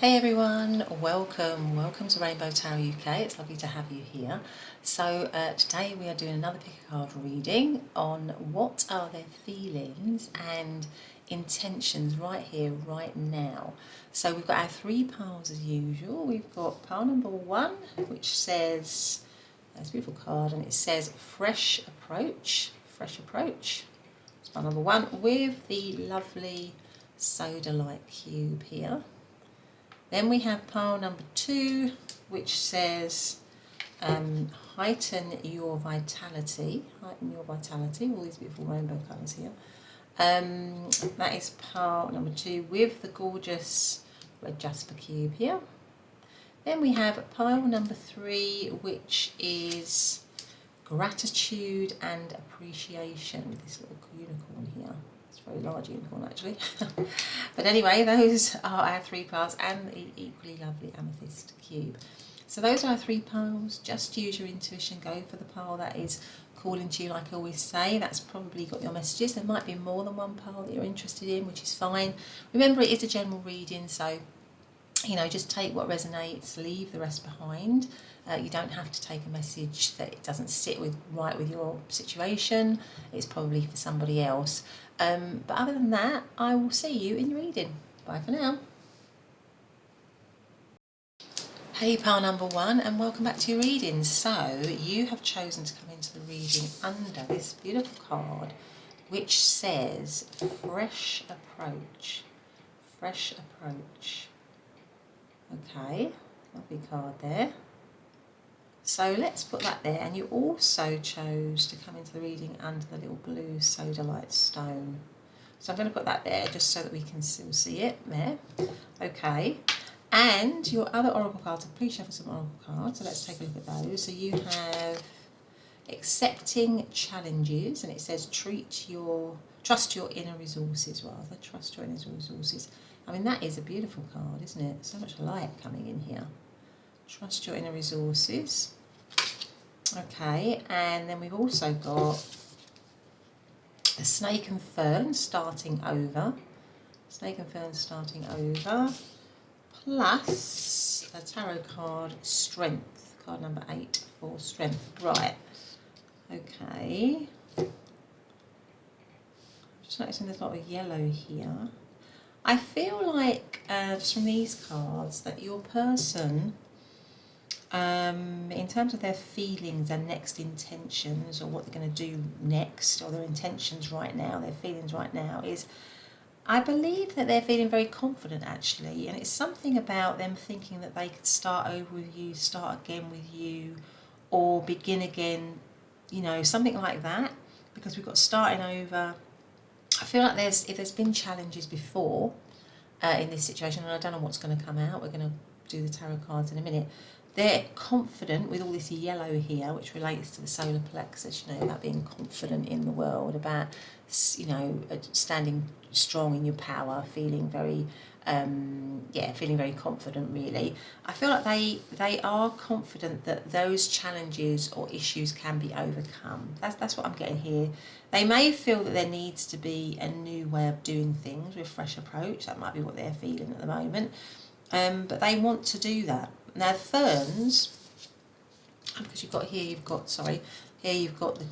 Hey everyone, welcome to Rainbow Tarot UK. It's lovely to have you here. So today we are doing another pick a card reading on what are their feelings and intentions right here, right now. So we've got our three piles as usual. We've got pile number one, which says, it's a beautiful card, and it says fresh approach. It's pile number one with the lovely soda-like cube here. Then we have pile number two, which says heighten your vitality. Heighten your vitality, all these beautiful rainbow colours here. That is pile number two with the gorgeous red jasper cube here. Then we have pile number three, which is gratitude and appreciation with this little unicorn here. It's a very large unicorn actually. But anyway, those are our three piles and the equally lovely amethyst cube. So those are our three piles. Just use your intuition, go for the pile that is calling to you, like I always say. That's probably got your messages. There might be more than one pile that you're interested in, which is fine. Remember, it is a general reading, so just take what resonates, leave the rest behind. You don't have to take a message that it doesn't sit right with your situation. It's probably for somebody else. But other than that, I will see you in your reading. Bye for now. Hey pile number one, and welcome back to your reading. So you have chosen to come into the reading under this beautiful card, which says fresh approach. Fresh approach. Okay, lovely card there. So let's put that there, and you also chose to come into the reading under the little blue sodalite stone. So I'm going to put that there just so that we can still see it there. Okay, and your other oracle cards, I'm pre-shuffle some oracle cards, so let's take a look at those. So you have accepting challenges, and it says trust your inner resources rather, trust your inner resources. I mean, that is a beautiful card, isn't it? So much light coming in here. Trust your inner resources. Okay, and then we've also got a snake and fern starting over. Snake and fern starting over. Plus a tarot card, strength. Card number 8 for strength. Right. Okay. Just noticing there's a lot of yellow here. I feel like, just from these cards, that your person, in terms of their feelings and next intentions, or what they're going to do next, or their intentions right now, their feelings right now, is, I believe that they're feeling very confident actually, and it's something about them thinking that they could start over with you, start again with you, or begin again, something like that, because we've got starting over. I feel like if there's been challenges before in this situation, and I don't know what's going to come out, we're going to do the tarot cards in a minute, they're confident with all this yellow here, which relates to the solar plexus, about being confident in the world, about, standing strong in your power, feeling very, feeling very confident really. I feel like they are confident that those challenges or issues can be overcome. That's what I'm getting here. They may feel that there needs to be a new way of doing things with fresh approach. That might be what they're feeling at the moment. But they want to do that. Now ferns, because you've got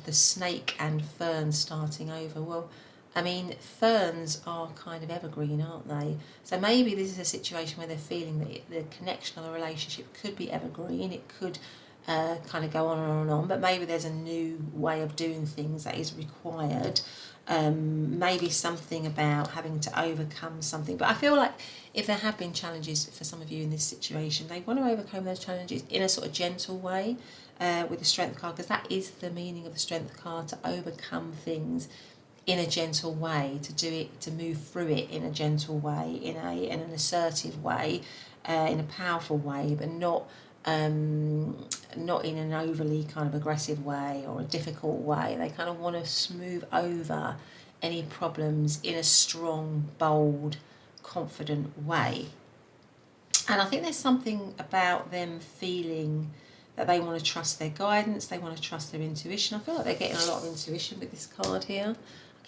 the snake and fern starting over. Well, I mean, ferns are kind of evergreen, aren't they? So maybe this is a situation where they're feeling that the connection of the relationship could be evergreen. It could kind of go on and on and on, but maybe there's a new way of doing things that is required. Maybe something about having to overcome something. But I feel like if there have been challenges for some of you in this situation, they want to overcome those challenges in a sort of gentle way with the strength card, because that is the meaning of the strength card, to overcome things in a gentle way, to do it, to move through it in a gentle way, in an assertive way, in a powerful way, but not in an overly kind of aggressive way or a difficult way. They kind of want to smooth over any problems in a strong, bold, confident way. And I think there's something about them feeling that they want to trust their guidance, they want to trust their intuition. I feel like they're getting a lot of intuition with this card here.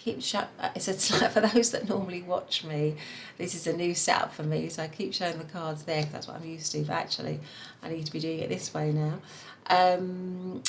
it's like, for those that normally watch me, this is a new setup for me, so I keep showing the cards there because that's what I'm used to, but actually I need to be doing it this way now.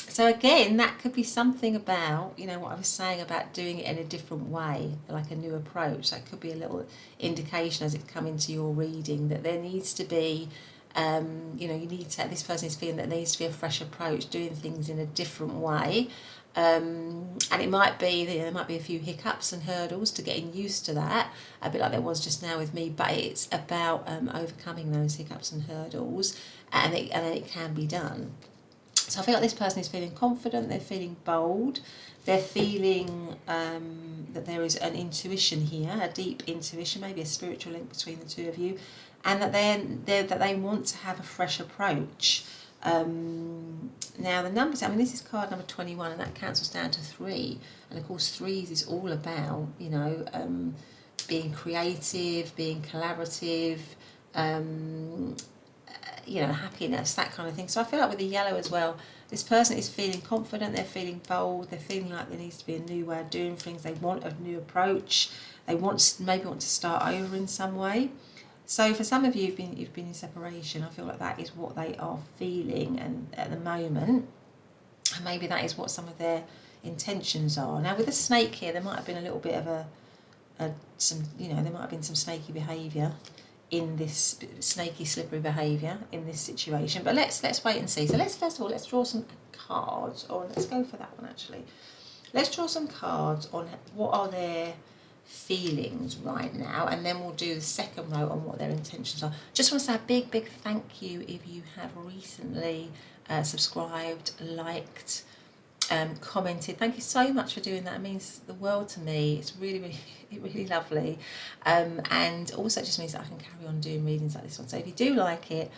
So again, that could be something about, you know, what I was saying about doing it in a different way, like a new approach. That could be a little indication as it's come into your reading that there needs to be, you know, this person is feeling that there needs to be a fresh approach, doing things in a different way. And it might be, there might be a few hiccups and hurdles to getting used to that, a bit like there was just now with me, but it's about overcoming those hiccups and hurdles, and then it can be done. So I feel like this person is feeling confident, they're feeling bold, they're feeling that there is an intuition here, a deep intuition, maybe a spiritual link between the two of you, and that they want to have a fresh approach. Now the numbers, I mean, this is card number 21, and that cancels down to 3, and of course 3s is all about, you know, being creative, being collaborative, you know, happiness, that kind of thing. So I feel like with the yellow as well, this person is feeling confident, they're feeling bold, they're feeling like there needs to be a new way of doing things, they want a new approach, they maybe want to start over in some way. So for some of you, you've been in separation. I feel like that is what they are feeling and at the moment, and maybe that is what some of their intentions are. Now with the snake here, there might have been a little bit of there might have been some snaky behaviour in this, snaky, slippery behaviour in this situation. But let's wait and see. So first of all, let's draw some cards, or let's go for that one actually. Let's draw some cards on what are their feelings right now, and then we'll do the second row on what their intentions are. Just want to say a big thank you if you have recently subscribed, liked, commented. Thank you so much for doing that. It means the world to me. It's really lovely, and also it just means that I can carry on doing readings like this one. So if you do like it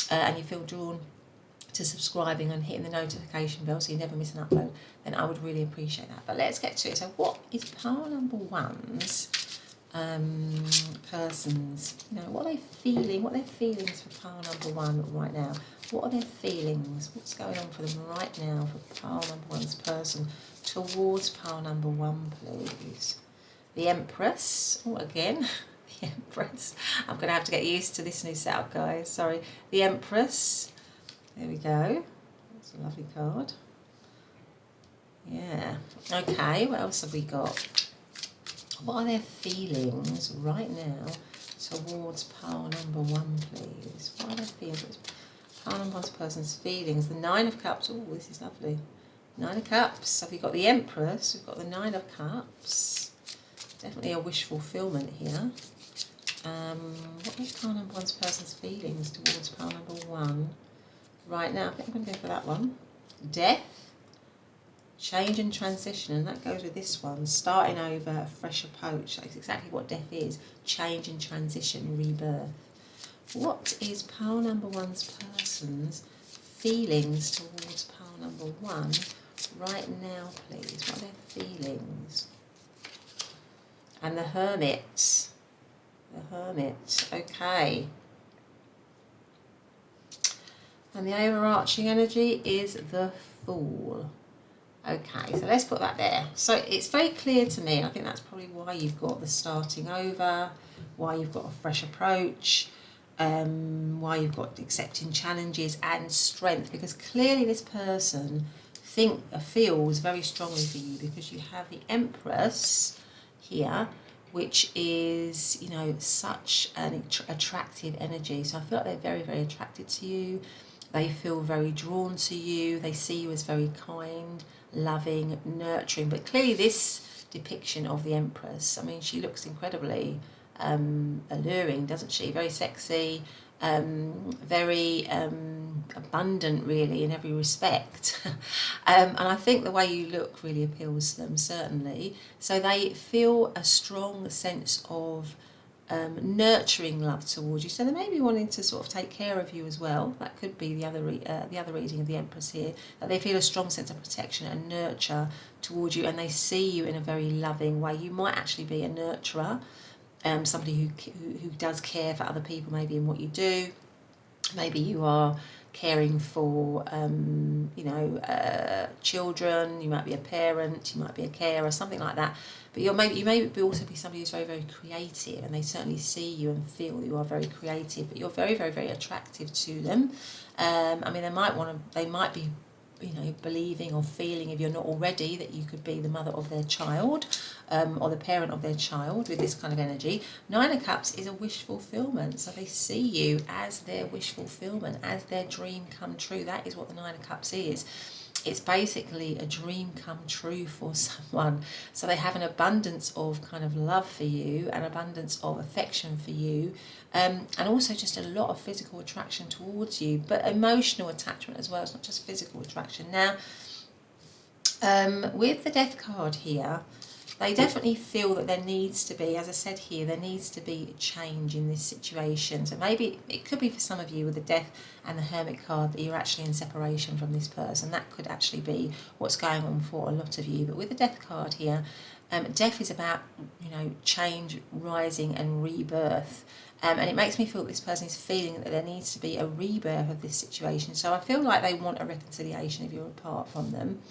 and you feel drawn to subscribing and hitting the notification bell so you never miss an upload, then I would really appreciate that. But let's get to it. So what is pile number 1's person's, you know, what are they feeling, what are their feelings for pile number 1 right now? What are their feelings? What's going on for them right now for pile number 1's person towards pile number 1, please? The Empress, oh again, the Empress. I'm going to have to get used to this new setup, guys, sorry. The Empress, there we go, that's a lovely card. Yeah, okay, what else have we got? What are their feelings right now towards pile number 1, please? What are their feelings? Pile number 1's person's feelings. The 9 of Cups, oh, this is lovely. 9 of Cups, so we've got the Empress, we've got the 9 of Cups. Definitely a wish fulfillment here. What is pile number 1's person's feelings towards pile number 1 right now? I think I'm going to go for that one. Death, change and transition, and that goes with this one. Starting over, a fresh approach. That's exactly what death is. Change and transition, rebirth. What is pile number 1's person's feelings towards pile number 1 right now, please? What are their feelings? And the Hermit. The Hermit, okay. And the overarching energy is the Fool. Okay, so let's put that there. So it's very clear to me, and I think that's probably why you've got the starting over, why you've got a fresh approach, why you've got accepting challenges and strength, because clearly this person feels very strongly for you, because you have the Empress here, which is, you know, such an attractive energy. So I feel like they're very, very attracted to you. They feel very drawn to you. They see you as very kind, loving, nurturing. But clearly this depiction of the Empress, I mean, she looks incredibly alluring, doesn't she? Very sexy, very abundant, really, in every respect. And I think the way you look really appeals to them, certainly. So they feel a strong sense of nurturing love towards you. So they may be wanting to sort of take care of you as well. That could be the other reading of the Empress here. That they feel a strong sense of protection and nurture towards you, and they see you in a very loving way. You might actually be a nurturer, somebody who does care for other people, maybe in what you do. Maybe you are caring for, children. You might be a parent. You might be a carer, something like that. But you may also be somebody who's very, very creative, and they certainly see you and feel that you are very creative. But you're very, very, very attractive to them. They might be, believing or feeling, if you're not already, that you could be the mother of their child, or the parent of their child with this kind of energy. Nine of Cups is a wish fulfillment, so they see you as their wish fulfillment, as their dream come true. That is what the Nine of Cups is. It's basically a dream come true for someone. So they have an abundance of kind of love for you, an abundance of affection for you, and also just a lot of physical attraction towards you, but emotional attachment as well. It's not just physical attraction. Now, with the Death card here, they definitely feel that there needs to be, as I said here, there needs to be a change in this situation. So maybe it could be for some of you with the Death and the Hermit card that you're actually in separation from this person. That could actually be what's going on for a lot of you. But with the Death card here, Death is about, change, rising and rebirth. And it makes me feel that this person is feeling that there needs to be a rebirth of this situation. So I feel like they want a reconciliation if you're apart from them,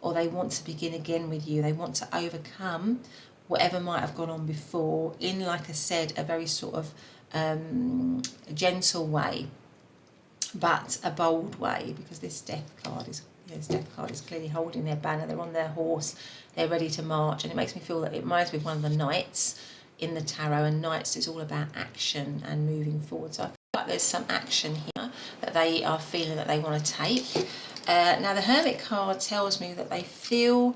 or they want to begin again with you. They want to overcome whatever might have gone on before in, like I said, a very sort of gentle way, but a bold way, because this Death card is clearly holding their banner. They're on their horse. They're ready to march. And it makes me feel that it reminds me of one of the knights in the tarot, and knights is all about action and moving forward. So I feel like there's some action here that they are feeling that they want to take. Now the Hermit card tells me that they feel,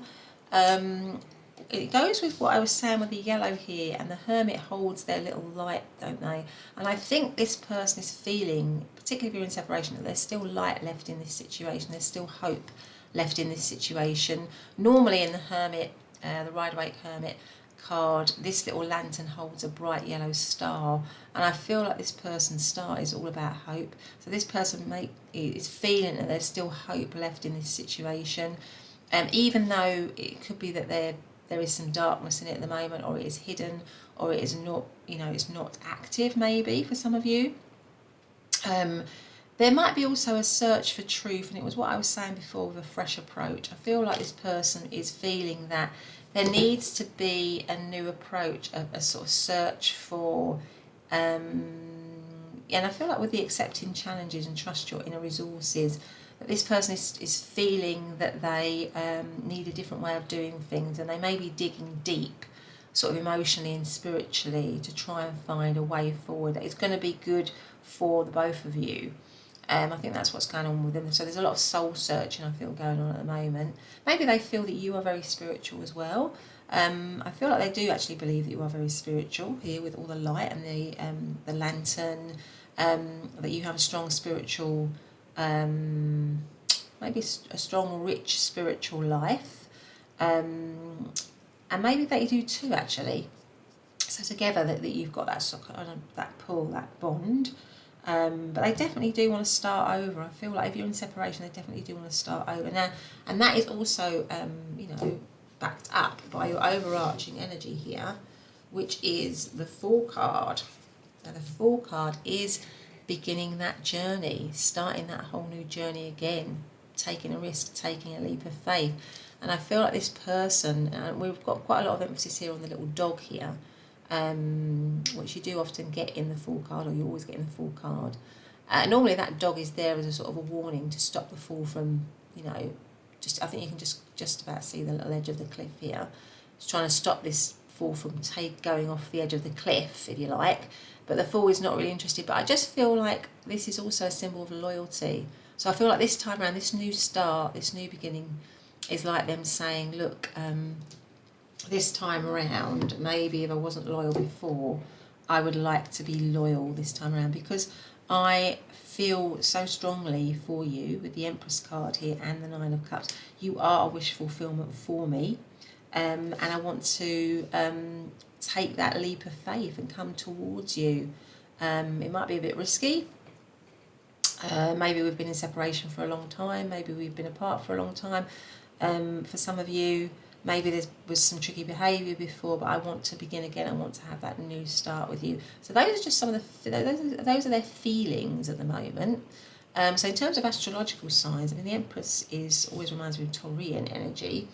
it goes with what I was saying with the yellow here, and the Hermit holds their little light, don't they? And I think this person is feeling, particularly if you're in separation, that there's still light left in this situation. There's still hope left in this situation. Normally in the Hermit, the Rider-Waite Hermit card, this little lantern holds a bright yellow star, and I feel like this person's star is all about hope. So this person is feeling that there's still hope left in this situation, even though it could be that there is some darkness in it at the moment, or it is hidden, or it is not, it's not active maybe for some of you. There might be also a search for truth, and it was what I was saying before with a fresh approach. I feel like this person is feeling that there needs to be a new approach, a sort of search for, and I feel like with the accepting challenges and trust your inner resources, that this person is feeling that they need a different way of doing things, and they may be digging deep, sort of emotionally and spiritually, to try and find a way forward that is going to be good for the both of you. I think that's what's going on with them. So there's a lot of soul searching, I feel, going on at the moment. Maybe they feel that you are very spiritual as well. I feel like they do actually believe that you are very spiritual here with all the light and the lantern, that you have a strong spiritual, maybe a strong, rich spiritual life. And maybe they do too, actually. So together that you've got that pull, that bond. But they definitely do want to start over. I feel like if you're in separation, they definitely do want to start over now, and that is also, backed up by your overarching energy here, which is the Fool card. Now the Fool card is beginning that journey, starting that whole new journey again, taking a risk, taking a leap of faith. And I feel like this person, we've got quite a lot of emphasis here on the little dog here, which you do often get in the Fool card, or you always get in the Fool card. Normally that dog is there as a sort of a warning to stop the Fool from, I think you can just about see the little edge of the cliff here. It's trying to stop this Fool from going off the edge of the cliff, if you like. But the Fool is not really interested. But I just feel like this is also a symbol of loyalty. So I feel like this time around, this new start, this new beginning, is like them saying, look, this time around, maybe if I wasn't loyal before, I would like to be loyal this time around, because I feel so strongly for you with the Empress card here and the Nine of Cups. You are a wish fulfillment for me, and I want to take that leap of faith and come towards you. It might be a bit risky. Maybe we've been in separation for a long time. Maybe we've been apart for a long time. For some of you, Maybe there was some tricky behaviour before, but I want to begin again. I want to have that new start with you. So those are just some of the, those are their feelings at the moment. So in terms of astrological signs, I mean, the Empress always reminds me of Taurian energy.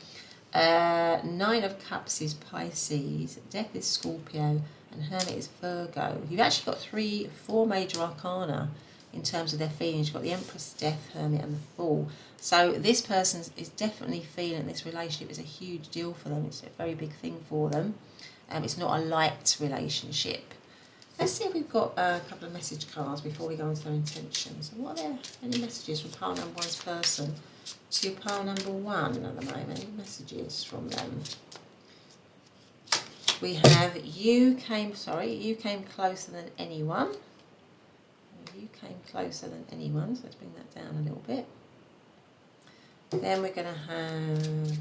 Nine of Cups is Pisces, Death is Scorpio, and Hermit is Virgo. You've actually got four major arcana in terms of their feelings. You've got the Empress, Death, Hermit, and the Fool. So this person is definitely feeling this relationship is a huge deal for them. It's a very big thing for them. It's not a light relationship. Let's see if we've got a couple of message cards before we go into their intentions. So what are there? Any messages from pile number one's person to pile number one at the moment? Any messages from them? We have you came closer than anyone. You came closer than anyone, so let's bring that down a little bit. Then we're going to have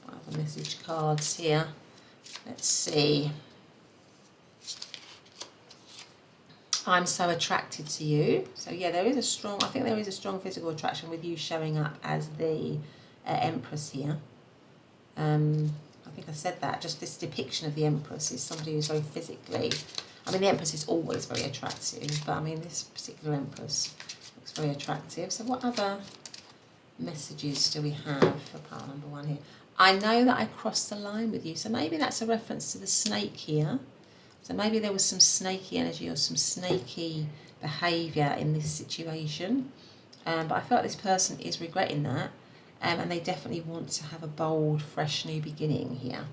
other message cards here. Let's see. I'm so attracted to you. So yeah, I think there is a strong physical attraction with you showing up as the Empress here. I think I said that, just this depiction of the Empress is somebody who's very physically, I mean the Empress is always very attractive, but I mean this particular Empress looks very attractive. So what other messages do we have for pile number one here? I know that I crossed the line with you, so maybe that's a reference to the snake here. So maybe there was some snaky energy or some snaky behaviour in this situation, but I feel like this person is regretting that, and they definitely want to have a bold, fresh new beginning here.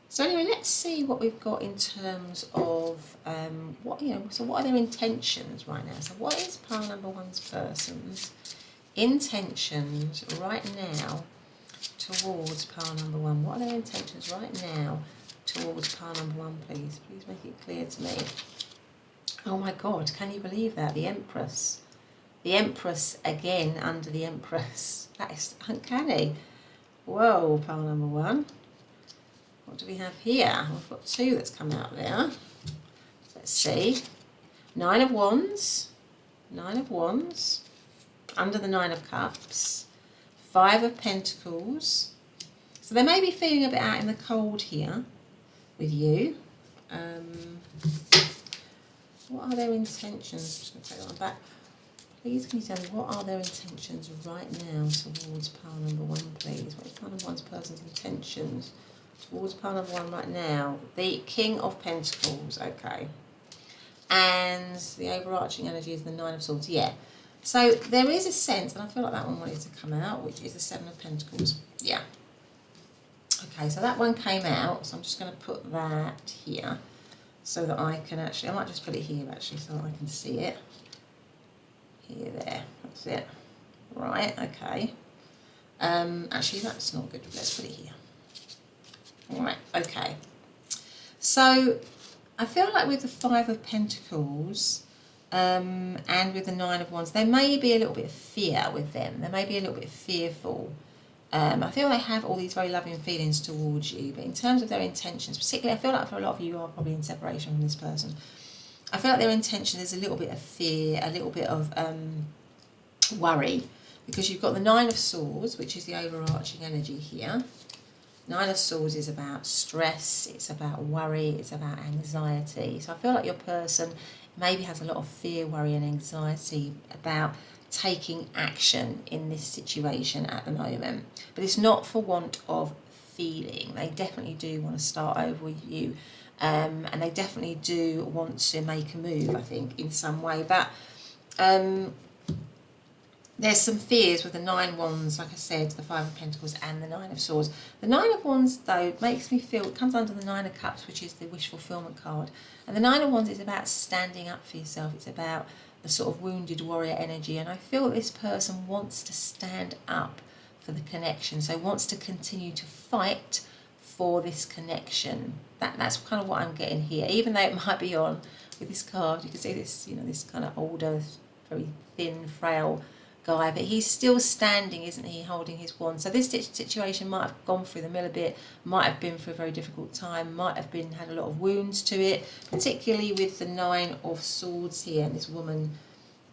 So anyway, let's see what we've got in terms of So what are their intentions right now? So what is pile number one's person's intentions right now towards pile number one? What are their intentions right now towards pile number one, please? Please make it clear to me. Oh my God, can you believe that? The Empress. The Empress again under the Empress. That is uncanny. Whoa, pile number one. What do we have here? We've got two that's come out there. Let's see. Nine of Wands. Nine of Wands. Under the Nine of Cups. Five of Pentacles. So they may be feeling a bit out in the cold here with you. What are their intentions? I'm just going to take that one back. Please can you tell me what are their intentions right now towards pile number one, please? What is pile number one's person's intentions towards pile number one right now? The King of Pentacles, okay. And the overarching energy is the Nine of Swords, yeah. So there is a sense, and I feel like that one wanted to come out, which is the Seven of Pentacles, yeah. Okay, so that one came out, so I'm just going to put that here so that I can actually, I might just put it here actually so that I can see it. Here, there, that's it. Right, okay. Actually, that's not good. Let's put it here. All right, okay. So I feel like with the Five of Pentacles and with the Nine of Wands, there may be a little bit of fear with them. They may be a little bit fearful. I feel they have all these very loving feelings towards you, but in terms of their intentions, particularly I feel like for a lot of you are probably in separation from this person. I feel like their intention is a little bit of fear, a little bit of worry, because you've got the Nine of Swords, which is the overarching energy here. Nine of Swords is about stress, it's about worry, it's about anxiety. So I feel like your person maybe has a lot of fear, worry and anxiety about taking action in this situation at the moment. But it's not for want of feeling. They definitely do want to start over with you. And they definitely do want to make a move, I think, in some way. But there's some fears with the Nine Wands, like I said, the Five of Pentacles and the Nine of Swords. The Nine of Wands, though, makes me feel, it comes under the Nine of Cups, which is the wish fulfillment card. And the Nine of Wands is about standing up for yourself. It's about the sort of wounded warrior energy. And I feel this person wants to stand up for the connection. So wants to continue to fight for this connection. That's kind of what I'm getting here. Even though it might be on with this card, you can see this, you know, this kind of older, very thin, frail guy, but he's still standing, isn't he, holding his wand. So this situation might have gone through the mill a bit, might have been through a very difficult time, might have been had a lot of wounds to it, particularly with the Nine of Swords here and this woman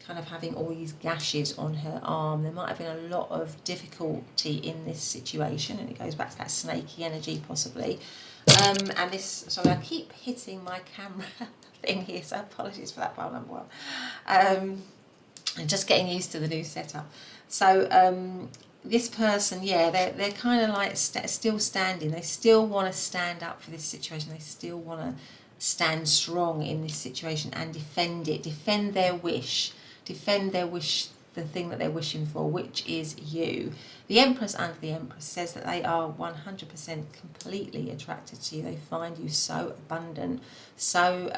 kind of having all these gashes on her arm. There might have been a lot of difficulty in this situation, and it goes back to that snaky energy possibly. And this, sorry, I keep hitting my camera thing here, so apologies for that, pile number one. And just getting used to the new setup. So this person, yeah, they're kind of like still standing. They still want to stand up for this situation. They still want to stand strong in this situation and defend it, defend their wish, the thing that they're wishing for, which is you. The Empress under the Empress says that they are 100% completely attracted to you. They find you so abundant, so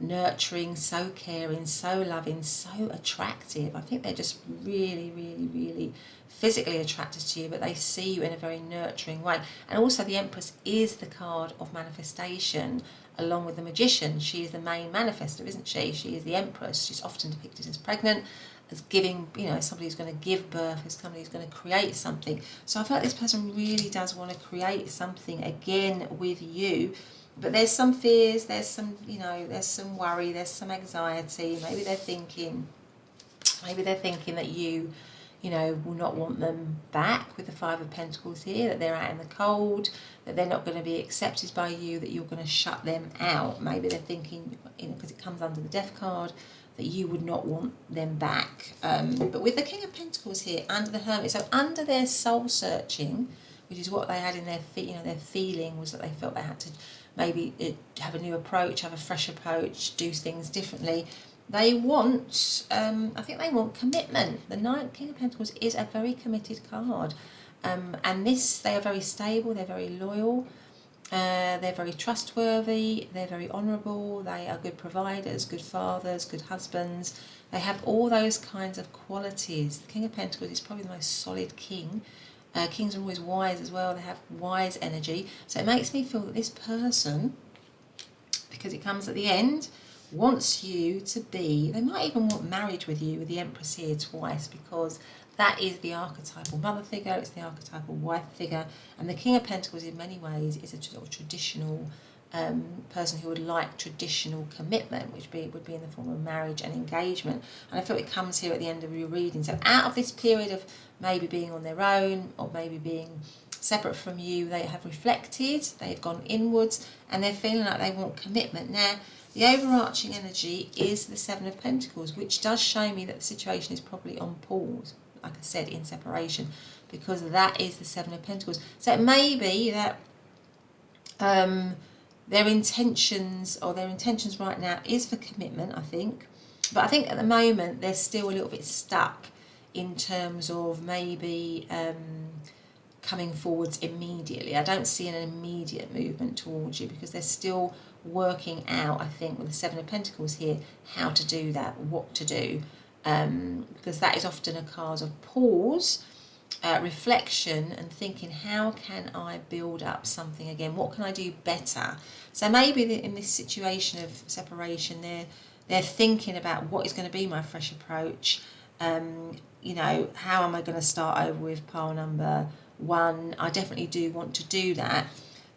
nurturing, so caring, so loving, so attractive. I think they're just really, really, really physically attracted to you, but they see you in a very nurturing way. And also the Empress is the card of manifestation, along with the Magician. She is the main manifestor, isn't she? She is the Empress. She's often depicted as pregnant, as giving, you know, somebody who's going to give birth, as somebody who's going to create something. So I feel like this person really does want to create something again with you. But there's some fears, there's some, you know, there's some worry, there's some anxiety. Maybe they're thinking that you know, will not want them back with the Five of Pentacles here, that they're out in the cold, that they're not going to be accepted by you, that you're going to shut them out. Maybe they're thinking, you know, because it comes under the Death card, that you would not want them back. But with the King of Pentacles here, under the Hermit, so under their soul searching, which is what they had in their, you know, their feeling was that they felt they had to maybe have a new approach, have a fresh approach, do things differently. They want, I think they want commitment. The King of Pentacles is a very committed card. And this, they are very stable, they're very loyal, they're very trustworthy, they're very honourable, they are good providers, good fathers, good husbands. They have all those kinds of qualities. The King of Pentacles is probably the most solid king. Kings are always wise as well, they have wise energy. So it makes me feel that this person, because it comes at the end, wants you to be, they might even want marriage with you, with the Empress here twice, because that is the archetypal mother figure, it's the archetypal wife figure, and the King of Pentacles in many ways is a sort of traditional person who would like traditional commitment, which would be in the form of marriage and engagement. And I feel it comes here at the end of your reading. So out of this period of maybe being on their own or maybe being separate from you, they have reflected, they've gone inwards, and they're feeling like they want commitment. Now, the overarching energy is the Seven of Pentacles, which does show me that the situation is probably on pause, like I said, in separation, because that is the Seven of Pentacles. So it may be that their intentions right now is for commitment, I think. But I think at the moment they're still a little bit stuck in terms of maybe coming forwards immediately. I don't see an immediate movement towards you because they're still working out, I think, with the Seven of Pentacles here, how to do that, what to do. Because that is often a card of pause, reflection, and thinking, how can I build up something again? What can I do better? So maybe in this situation of separation, they're thinking about what is going to be my fresh approach. You know, how am I going to start over with pile number one? I definitely do want to do that,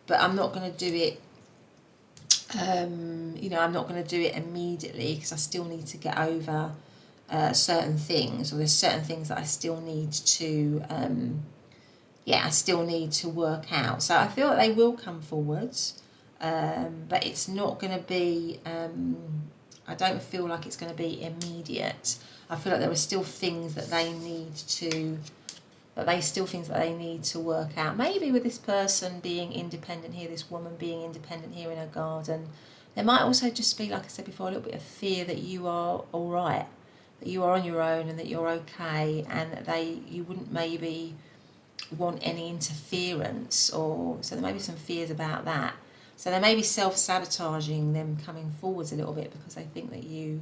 but I'm not going to do it. You know, I'm not going to do it immediately because I still need to get over certain things, or there's certain things that I still need to, I still need to work out. So I feel that they will come forwards, but it's not going to be, I don't feel like it's going to be immediate. I feel like there are still things that they need to, work out. Maybe with this person being independent here, this woman being independent here in her garden, there might also just be, like I said before, a little bit of fear that you are all right, that you are on your own and that you're okay, and that you wouldn't maybe want any interference, or so there may be some fears about that. So they may be self-sabotaging them coming forwards a little bit because they think that you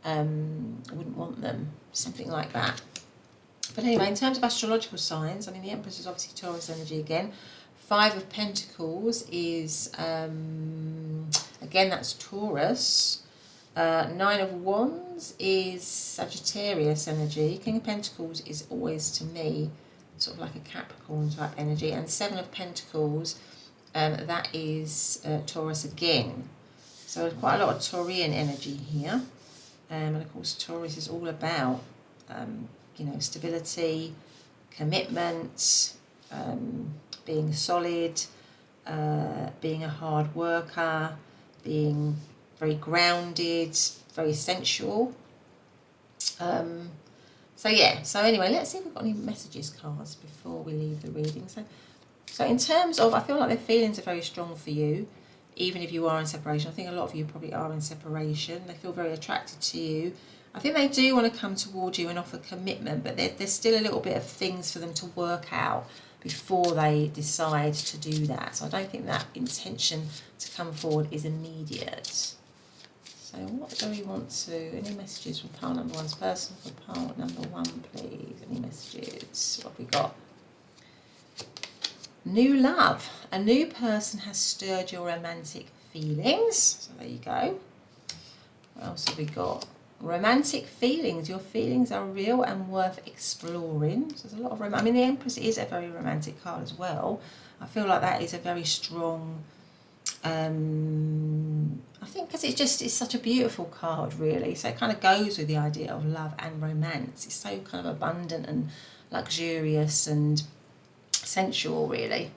wouldn't want them, something like that. But anyway, in terms of astrological signs, I mean, the Empress is obviously Taurus energy again. Five of Pentacles is, again, that's Taurus. Nine of Wands is Sagittarius energy. King of Pentacles is always, to me, sort of like a Capricorn type energy. And Seven of Pentacles, that is Taurus again. So there's quite a lot of Taurian energy here. And of course, Taurus is all about, you know, stability, commitment, being solid, being a hard worker, being very grounded, very sensual. So yeah, so anyway, let's see if we've got any messages cards before we leave the reading. So in terms of, I feel like their feelings are very strong for you, even if you are in separation. I think a lot of you probably are in separation. They feel very attracted to you. I think they do want to come towards you and offer commitment, but there's still a little bit of things for them to work out before they decide to do that. So I don't think that intention to come forward is immediate. So what do we want to, any messages from pile number one's person for pile number one, please? Any messages? What have we got? New love. A new person has stirred your romantic feelings. So there you go. What else have we got? Romantic feelings. Your feelings are real and worth exploring. So there's a lot of I mean, the Empress is a very romantic card as well. I feel like that is a very strong, I think because it's such a beautiful card, really. So it kind of goes with the idea of love and romance. It's so kind of abundant and luxurious and sensual, really.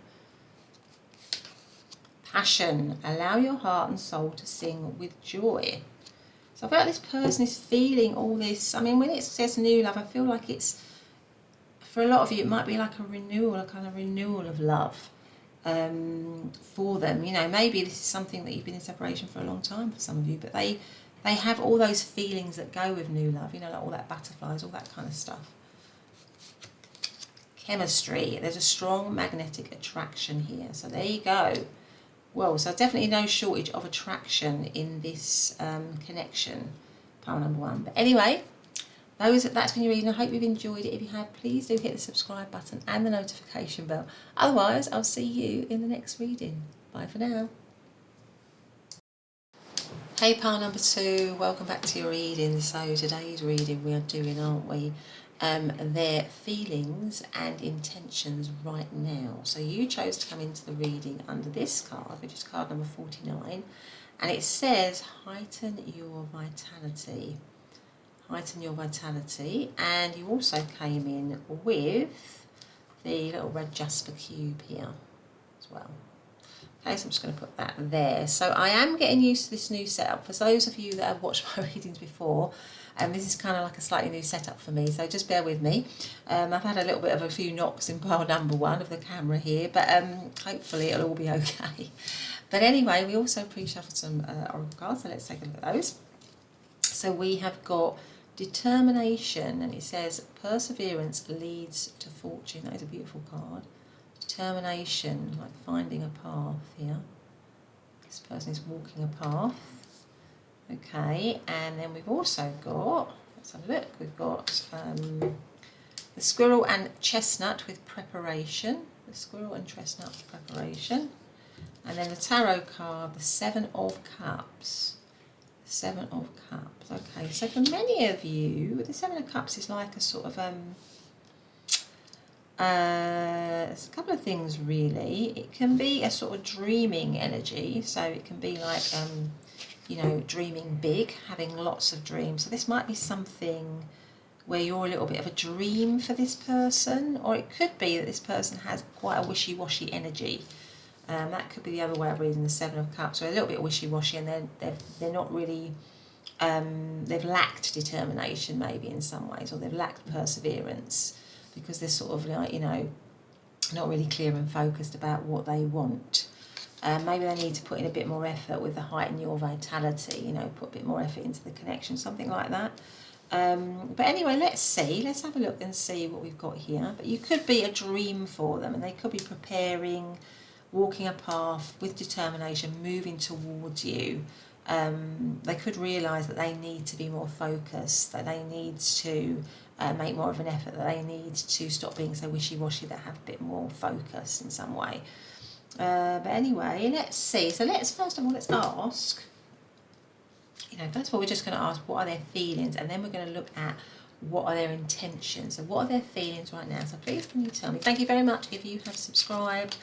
Passion. Allow your heart and soul to sing with joy. So I feel like this person is feeling all this. I mean, when it says new love, I feel like it's, for a lot of you, it might be like a renewal, a kind of renewal of love for them. You know, maybe this is something that you've been in separation for a long time for some of you, but they have all those feelings that go with new love, you know, like all that butterflies, all that kind of stuff. Chemistry. There's a strong magnetic attraction here. So there you go. Well, so definitely no shortage of attraction in this connection, pile number one. But anyway, that's been your reading. I hope you've enjoyed it. If you have, please do hit the subscribe button and the notification bell. Otherwise, I'll see you in the next reading. Bye for now. Hey, pile number two, welcome back to your reading. So today's reading we are doing, aren't we, their feelings and intentions right now. So you chose to come into the reading under this card, which is card number 49, and it says heighten your vitality. Heighten your vitality. And you also came in with the little red Jasper cube here as well. Okay, so I'm just going to put that there. So I am getting used to this new setup. For those of you that have watched my readings before, and this is kind of like a slightly new setup for me, so just bear with me. I've had a little bit of a few knocks in pile number one of the camera here, but hopefully it'll all be okay. But anyway, we also pre-shuffled some oracle cards, so let's take a look at those. So we have got determination, and it says perseverance leads to fortune. That is a beautiful card. Determination, like finding a path here. This person is walking a path. Okay, and then we've also got, let's have a look, we've got the squirrel and chestnut with preparation. The squirrel and chestnut with preparation. And then the tarot card, the Seven of Cups. The Seven of Cups. Okay, so for many of you, the Seven of Cups is like a sort of there's a couple of things really. It can be a sort of dreaming energy, so it can be like you know, dreaming big, having lots of dreams. So this might be something where you're a little bit of a dream for this person, or it could be that this person has quite a wishy-washy energy. That could be the other way of reading the Seven of Cups. So a little bit wishy-washy, and they're not really, they've lacked determination maybe in some ways, or they've lacked perseverance, because they're sort of like, you know, not really clear and focused about what they want. Maybe they need to put in a bit more effort with the heighten your vitality, you know, put a bit more effort into the connection, something like that. But anyway, let's have a look and see what we've got here. But you could be a dream for them, and they could be preparing, walking a path with determination, moving towards you. They could realise that they need to be more focused, that they need to make more of an effort, that they need to stop being so wishy-washy, that have a bit more focus in some way. But anyway, let's see. So first of all, let's ask, you know, first of all, we're just going to ask what are their feelings, and then we're going to look at what are their intentions. So what are their feelings right now? So please, can you tell me? Thank you very much if you have subscribed,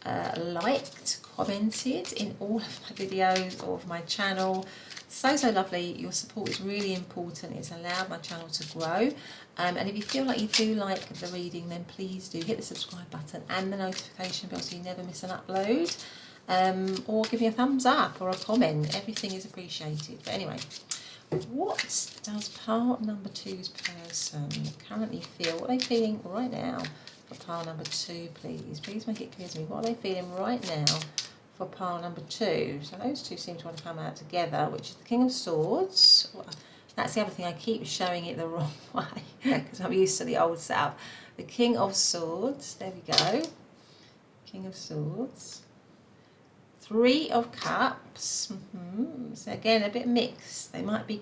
liked, commented in all of my videos or of my channel. So lovely. Your support is really important. It's allowed my channel to grow. And if you feel like you do like the reading, then please do hit the subscribe button and the notification bell so you never miss an upload. Or give me a thumbs up or a comment. Everything is appreciated. But anyway, what does part number 2's person currently feel? What are they feeling right now for pile number 2, please? Please make it clear to me. What are they feeling right now for pile number 2? So those two seem to want to come out together, which is the King of Swords. That's the other thing, I keep showing it the wrong way because I'm used to the old setup. The King of Swords, there we go. King of Swords. 3 of Cups. So again, a bit mixed. They might be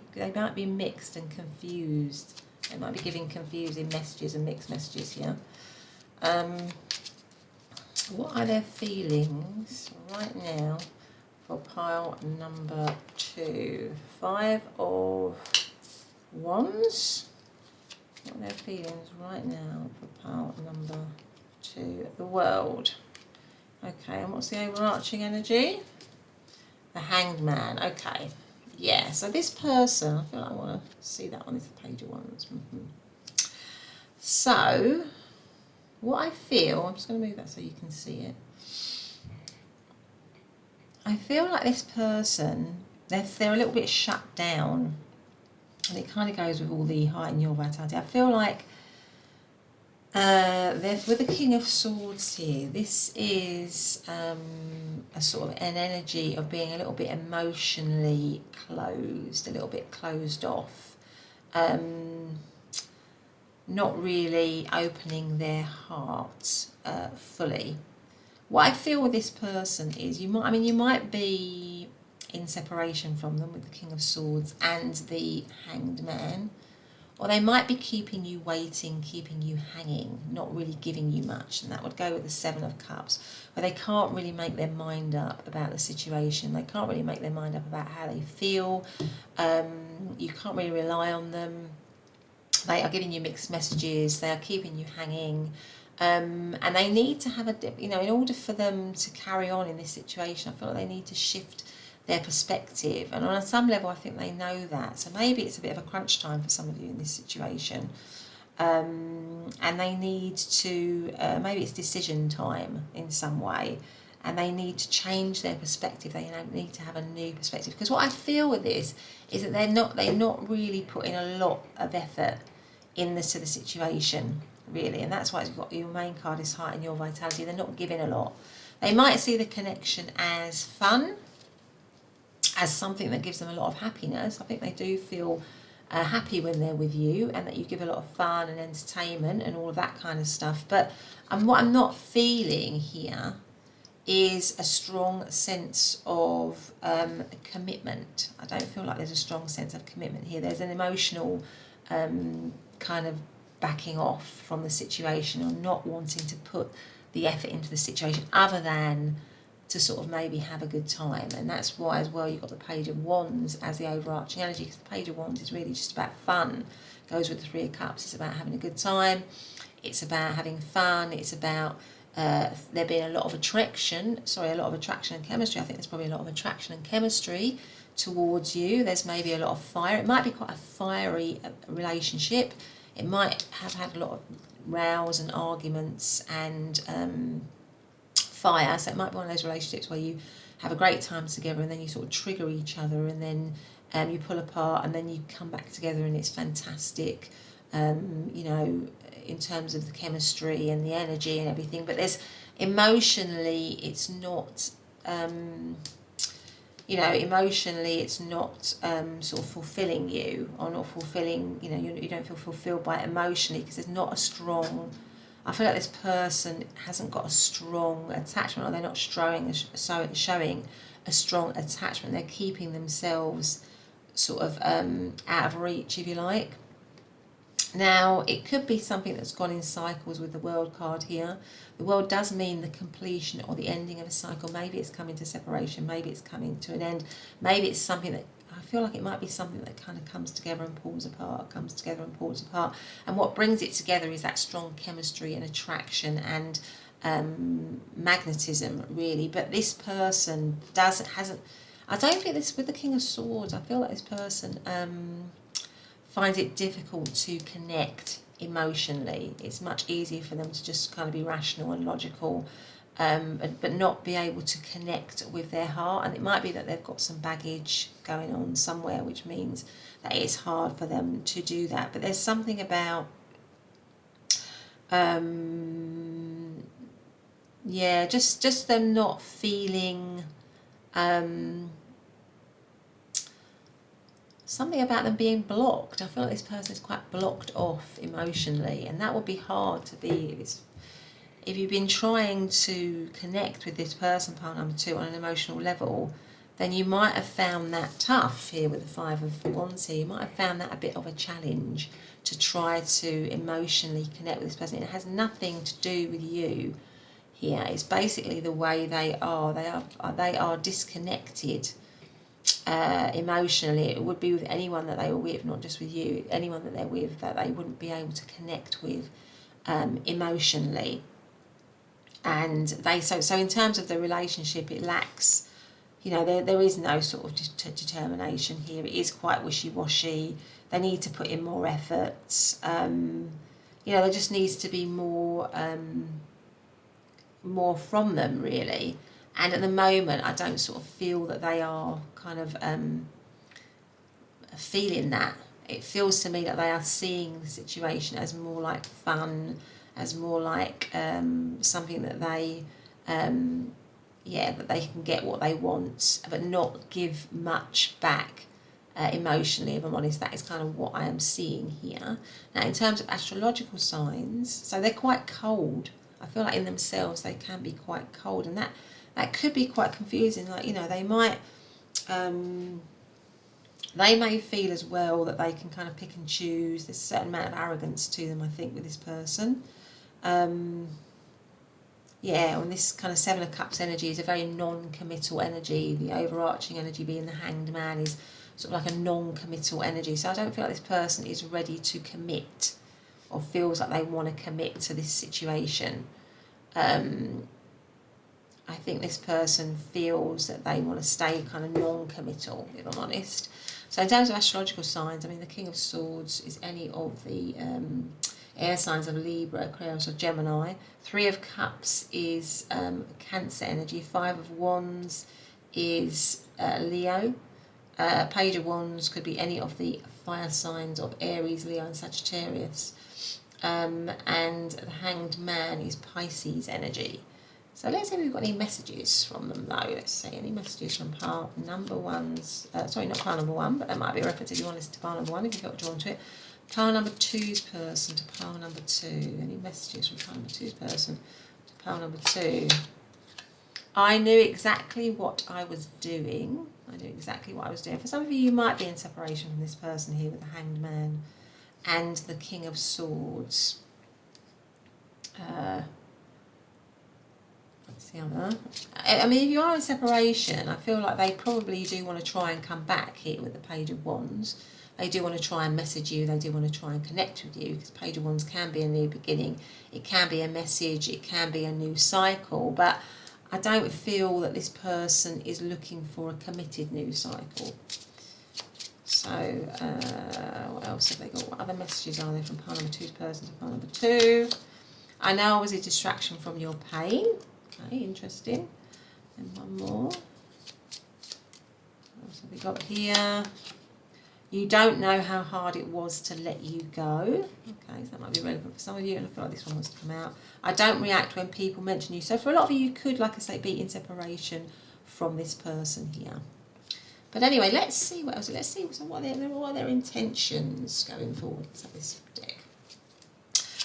mixed and confused. They might be giving confusing messages and mixed messages here. What are their feelings right now for pile number 2? 5 of Wands. What are their feelings right now for pile number 2? The World. Okay, and what's the overarching energy? The Hanged Man. Okay, yeah, so this person, I feel like I want to see that on this Page of Wands. So, what I feel, I'm just going to move that so you can see it. I feel like this person, they're a little bit shut down. And it kind of goes with all the heighten your vitality. I feel like with the King of Swords here, this is a sort of an energy of being a little bit emotionally closed, a little bit closed off, not really opening their heart fully. What I feel with this person is you might be in separation from them with the King of Swords and the Hanged Man. Or they might be keeping you waiting, keeping you hanging, not really giving you much. And that would go with the 7 of Cups, where they can't really make their mind up about the situation. They can't really make their mind up about how they feel. You can't really rely on them. They are giving you mixed messages. They are keeping you hanging. And they need to have in order for them to carry on in this situation, I feel like they need to shift their perspective, and on some level I think they know that, so maybe it's a bit of a crunch time for some of you in this situation, and they need to maybe it's decision time in some way, and they need to change their perspective. They need to have a new perspective, because what I feel with this is that they're not really putting a lot of effort into the situation really, and that's why it's got your main card is heighten your vitality. They're not giving a lot. They might see the connection as fun, as something that gives them a lot of happiness. I think they do feel happy when they're with you, and that you give a lot of fun and entertainment and all of that kind of stuff. But what I'm not feeling here is a strong sense of commitment. I don't feel like there's a strong sense of commitment here. There's an emotional kind of backing off from the situation, or not wanting to put the effort into the situation other than to sort of maybe have a good time. And that's why as well you've got the Page of Wands as the overarching energy, because the Page of Wands is really just about fun. It goes with the 3 of Cups. It's about having a good time, it's about having fun, it's about there being a lot of attraction and chemistry. I think there's probably a lot of attraction and chemistry towards you. There's maybe a lot of fire. It might be quite a fiery relationship. It might have had a lot of rows and arguments and fire, so it might be one of those relationships where you have a great time together and then you sort of trigger each other, and then you pull apart and then you come back together, and it's fantastic, in terms of the chemistry and the energy and everything. But there's emotionally it's not sort of fulfilling you, or not fulfilling, you don't feel fulfilled by it emotionally, because there's not a strong, I feel like this person hasn't got a strong attachment, or they're not showing a strong attachment. They're keeping themselves sort of out of reach, if you like. Now, it could be something that's gone in cycles with the World card here. The World does mean the completion or the ending of a cycle. Maybe it's coming to separation, maybe it's coming to an end, maybe it's something that, I feel like it might be something that kind of comes together and pulls apart, and what brings it together is that strong chemistry and attraction and magnetism, really. But this person hasn't, I don't think this, with the King of Swords, I feel like this person finds it difficult to connect emotionally. It's much easier for them to just kind of be rational and logical, but not be able to connect with their heart. And it might be that they've got some baggage going on somewhere, which means that it's hard for them to do that. But there's something about, yeah, just them not feeling, something about them being blocked. I feel like this person is quite blocked off emotionally, and that would be hard to be if you've been trying to connect with this person, pile number 2, on an emotional level. Then you might have found that tough here with the 5 of Wands here. You might have found that a bit of a challenge to try to emotionally connect with this person. It has nothing to do with you here. It's basically the way they are. They are disconnected emotionally. It would be with anyone that they were with, not just with you. Anyone that they're with that they wouldn't be able to connect with emotionally. And so in terms of the relationship, it lacks, you know, there is no sort of determination here. It is quite wishy-washy. They need to put in more effort. You know, there just needs to be more from them, really. And at the moment, I don't sort of feel that they are kind of feeling that. It feels to me that they are seeing the situation as more like fun, as more like something that they, that they can get what they want, but not give much back emotionally, if I'm honest. That is kind of what I am seeing here. Now, in terms of astrological signs, so they're quite cold. I feel like in themselves they can be quite cold, and that could be quite confusing. Like, you know, they might, they may feel as well that they can kind of pick and choose. There's a certain amount of arrogance to them, I think, with this person. Yeah, and this kind of 7 of Cups energy is a very non-committal energy. The overarching energy being the Hanged Man is sort of like a non-committal energy. So I don't feel like this person is ready to commit or feels like they want to commit to this situation. I think this person feels that they want to stay kind of non-committal, if I'm honest. So in terms of astrological signs, I mean, the King of Swords is any of the air signs of Libra, Aquarius or Gemini. 3 of Cups is Cancer energy. 5 of Wands is Leo. Page of Wands could be any of the fire signs of Aries, Leo and Sagittarius. And the Hanged Man is Pisces energy. So let's see if we've got any messages from them, though. Let's see, any messages from pile number 1's, sorry, not pile number 1, but that might be a reference if you want to listen to pile number 1, if you got drawn to it. Pile number 2's person to pile number 2. Any messages from pile number 2's person to pile number 2? I knew exactly what I was doing. For some of you, you might be in separation from this person here with the Hanged Man and the King of Swords. I mean, if you are in separation, I feel like they probably do want to try and come back here with the Page of Wands. They do want to try and message you. They do want to try and connect with you, because Page of Wands can be a new beginning. It can be a message. It can be a new cycle. But I don't feel that this person is looking for a committed new cycle. So what else have they got? What other messages are there from pile number 2's person to pile number 2? I know I was a distraction from your pain. Okay, interesting. And one more. What else have we got here? You don't know how hard it was to let you go. Okay, so that might be relevant for some of you, and I feel like this one wants to come out. I don't react when people mention you. So for a lot of you, you could, like I say, be in separation from this person here. But anyway, let's see what else. Let's see what are their intentions going forward. So this deck.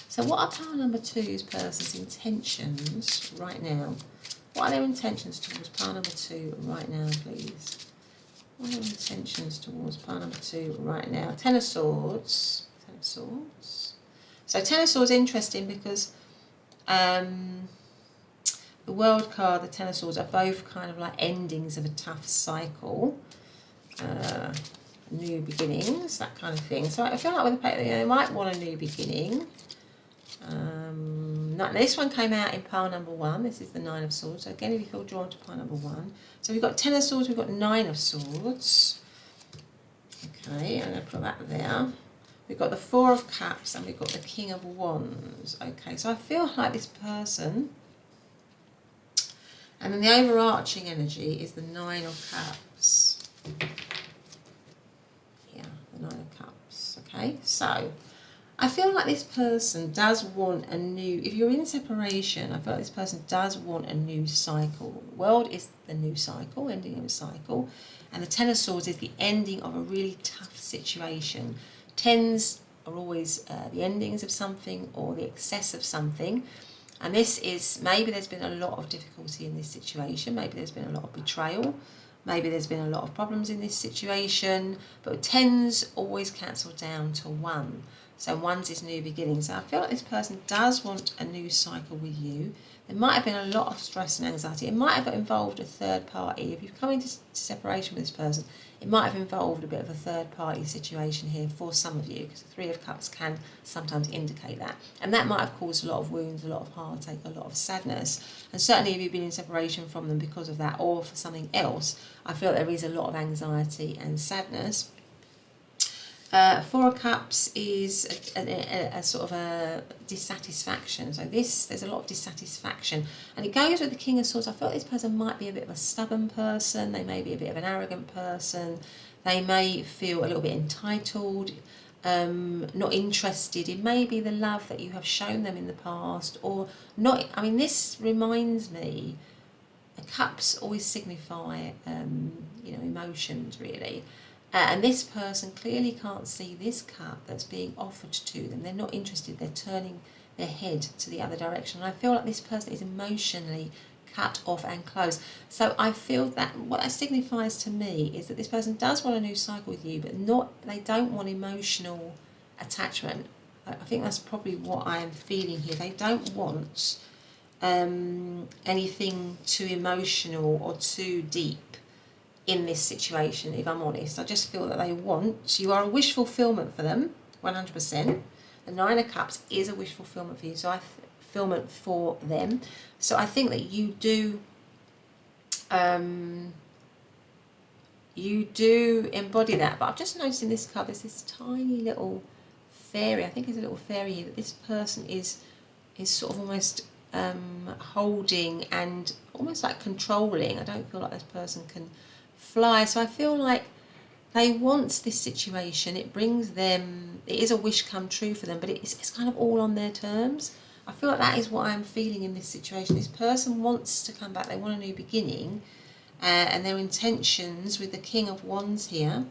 So what are pile number 2's person's intentions right now? What are their intentions towards pile number 2 right now, please? What are their intentions towards pile number 2 right now? 10 of Swords. 10 of Swords. So 10 of Swords is interesting because the World card, the 10 of Swords, are both kind of like endings of a tough cycle. New beginnings, that kind of thing. So I feel like with the they might want a new beginning. 9 this one came out in pile number 1. This is the 9 of Swords. So again, if you feel drawn to pile number 1. So we've got 10 of Swords, we've got 9 of Swords. Okay, I'm going to put that there. We've got the 4 of Cups and we've got the King of Wands. Okay, so I feel like this person, and then the overarching energy is the 9 of Cups. Yeah, the 9 of Cups. Okay, so I feel like this person does want a new, if you're in separation, I feel like this person does want a new cycle. The World is the new cycle, ending of a cycle. And the 10 of Swords is the ending of a really tough situation. 10s are always the endings of something or the excess of something. And this is, maybe there's been a lot of difficulty in this situation. Maybe there's been a lot of betrayal. Maybe there's been a lot of problems in this situation. But 10s always cancel down to 1. So 1s is new beginnings. So I feel like this person does want a new cycle with you. There might have been a lot of stress and anxiety. It might have involved a third party. If you've come into separation with this person, it might have involved a bit of a third party situation here for some of you, because the 3 of Cups can sometimes indicate that. And that might have caused a lot of wounds, a lot of heartache, a lot of sadness. And certainly if you've been in separation from them because of that or for something else, I feel there is a lot of anxiety and sadness. 4 of Cups is a sort of a dissatisfaction. So there's a lot of dissatisfaction. And it goes with the King of Swords. I feel like this person might be a bit of a stubborn person. They may be a bit of an arrogant person. They may feel a little bit entitled, not interested in maybe the love that you have shown them in the past. Or not. I mean, this reminds me, Cups always signify, emotions, really. And this person clearly can't see this cup that's being offered to them. They're not interested. They're turning their head to the other direction. And I feel like this person is emotionally cut off and closed. So I feel that what that signifies to me is that this person does want a new cycle with you, but they don't want emotional attachment. I think that's probably what I'm feeling here. They don't want anything too emotional or too deep in this situation, if I'm honest. I just feel that they want, you are a wish fulfillment for them, 100%. The 9 of Cups is a wish fulfillment for you, so fulfillment for them. So I think that you do embody that. But I've just noticed in this card there's this tiny little fairy. I think there's a little fairy here that this person is sort of almost holding and almost like controlling. I don't feel like this person can fly. So I feel like they want this situation. It brings them, it is a wish come true for them, but it's kind of all on their terms. I feel like that is what I'm feeling in this situation. This person wants to come back. They want a new beginning, and their intentions with the King of Wands here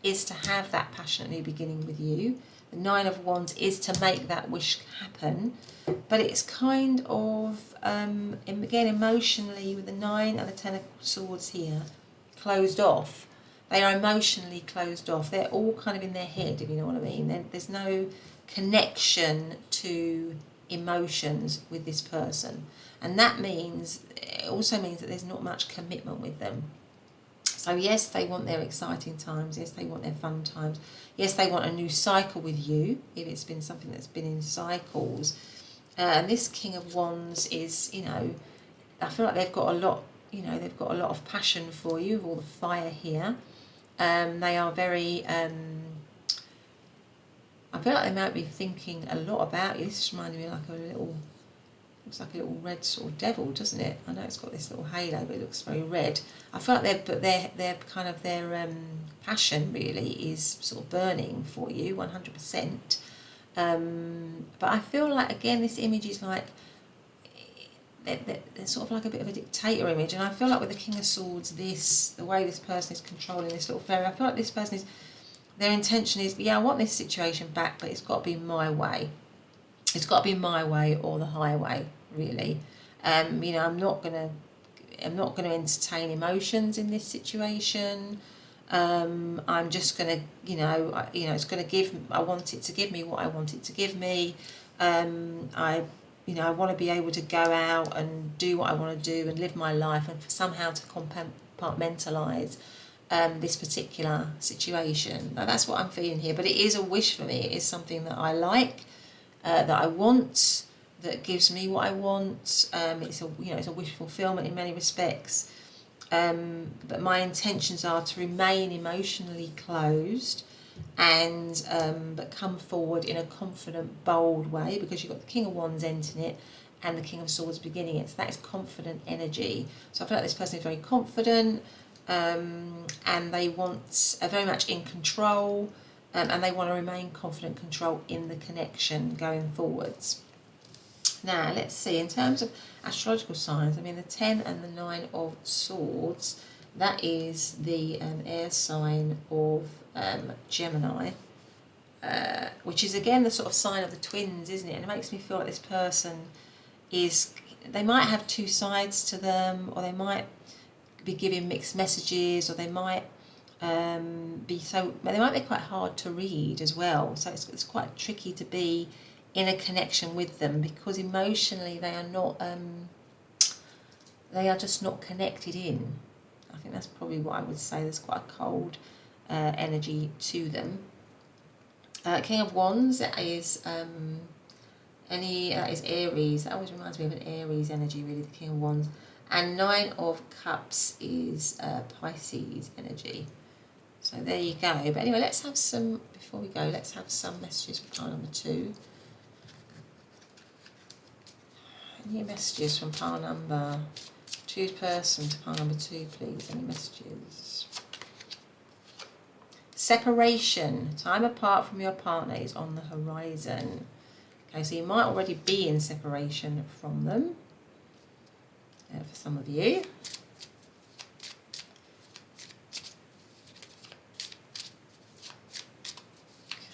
is to have that passionate new beginning with you. The 9 of Wands is to make that wish happen, but it's kind of, again, emotionally, with the 9 and the 10 of Swords here, closed off. They are emotionally closed off. They're all kind of in their head, if you know what I mean. There's no connection to emotions with this person. And that means, it also means that there's not much commitment with them. So yes, they want their exciting times. Yes, they want their fun times. Yes, they want a new cycle with you, if it's been something that's been in cycles. And this King of Wands is, I feel like they've got a lot, they've got a lot of passion for you, with all the fire here. They are very, I feel like they might be thinking a lot about you. This is reminding me like a little, looks like a little red sort of devil, doesn't it? I know it's got this little halo, but it looks very red. I feel like their kind of their passion really is sort of burning for you, 100%. But I feel like, again, this image is like, they're sort of like a bit of a dictator image. And I feel like with the King of Swords, the way this person is controlling this little fairy, I feel like this person their intention is, yeah, I want this situation back, but it's got to be my way. It's got to be my way or the highway, really. I'm not gonna entertain emotions in this situation. I'm just gonna, it's gonna I want it to give me what I want it to give me. I want to be able to go out and do what I want to do and live my life, and somehow to compartmentalise this particular situation. Now, that's what I'm feeling here, but it is a wish for me. It is something that I like, that I want, that gives me what I want. It's a it's a wish fulfillment in many respects. But my intentions are to remain emotionally closed and but come forward in a confident, bold way, because you've got the King of Wands ending it and the King of Swords beginning it. So that is confident energy. So I feel like this person is very confident, and they want very much in control, and they want to remain confident control in the connection going forwards. Now let's see, in terms of astrological signs, I mean the 10 and the 9 of Swords, that is the air sign of Gemini, which is again the sort of sign of the twins, isn't it? And it makes me feel like this person is, they might have two sides to them, or they might be giving mixed messages, or they might they might be quite hard to read as well. So it's quite tricky to be in a connection with them, because emotionally they are not, they are just not connected in. I think that's probably what I would say. There's quite a cold energy to them. King of Wands, that is that is Aries. That always reminds me of an Aries energy, really, the King of Wands. And 9 of Cups is Pisces energy. So there you go. But anyway, let's have some, before we go, let's have some messages for pile number 2. Any messages from pile number 2 person to pile number 2, please? Any messages? Separation. Time apart from your partner is on the horizon. Okay, so you might already be in separation from them, for some of you.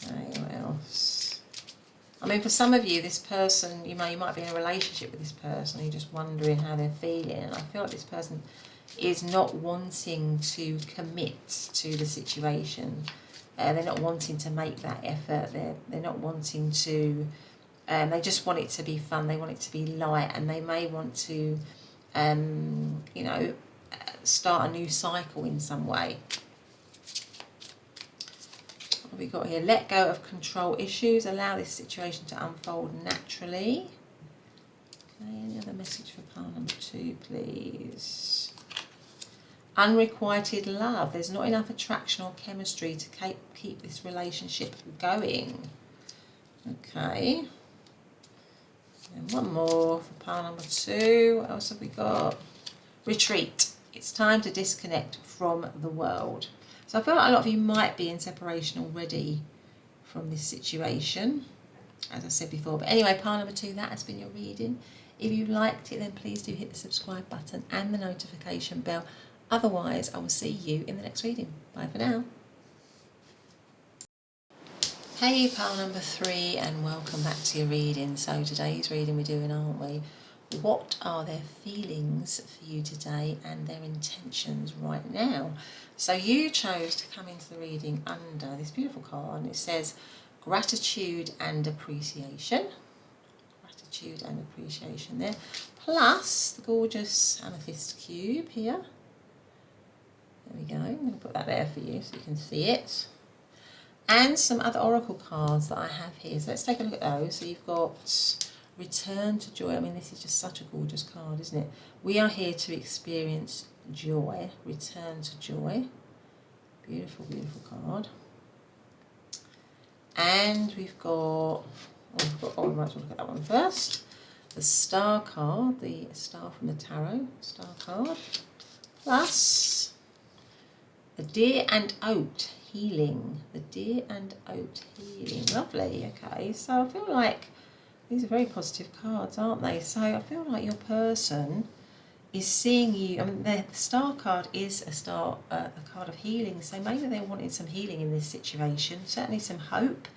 Okay, what else? I mean, for some of you, this person, you might be in a relationship with this person, and you're just wondering how they're feeling. And I feel like this person is not wanting to commit to the situation. They're not wanting to make that effort. They're not wanting to. They just want it to be fun. They want it to be light, and they may want to, start a new cycle in some way. What have we got here? Let go of control issues. Allow this situation to unfold naturally. Okay, any other message for pile number 2, please? Unrequited love. There's not enough attraction or chemistry to keep this relationship going. Okay. And one more for pile number 2. What else have we got? Retreat. It's time to disconnect from the world. So I feel like a lot of you might be in separation already from this situation, as I said before. But anyway, pile number 2, that has been your reading. If you liked it, then please do hit the subscribe button and the notification bell. Otherwise, I will see you in the next reading. Bye for now. Hey, pile number 3, and welcome back to your reading. So today's reading we're doing, aren't we? What are their feelings for you today and their intentions right now? So you chose to come into the reading under this beautiful card, and it says gratitude and appreciation. Gratitude and appreciation there. Plus the gorgeous amethyst cube here. There we go. I'm going to put that there for you so you can see it. And some other oracle cards that I have here. So let's take a look at those. So you've got Return to Joy. I mean, this is just such a gorgeous card, isn't it? We are here to experience joy. Return to Joy. Beautiful, beautiful card. And we've got, we might as well look at that one first. The Star card, the Star from the Tarot, Star card. Plus the Deer and Oat Healing. The Deer and Oat Healing. Lovely. Okay, so I feel like these are very positive cards, aren't they? So I feel like your person is seeing you. I mean, the Star card is a card of healing. So maybe they're wanting some healing in this situation. Certainly some hope.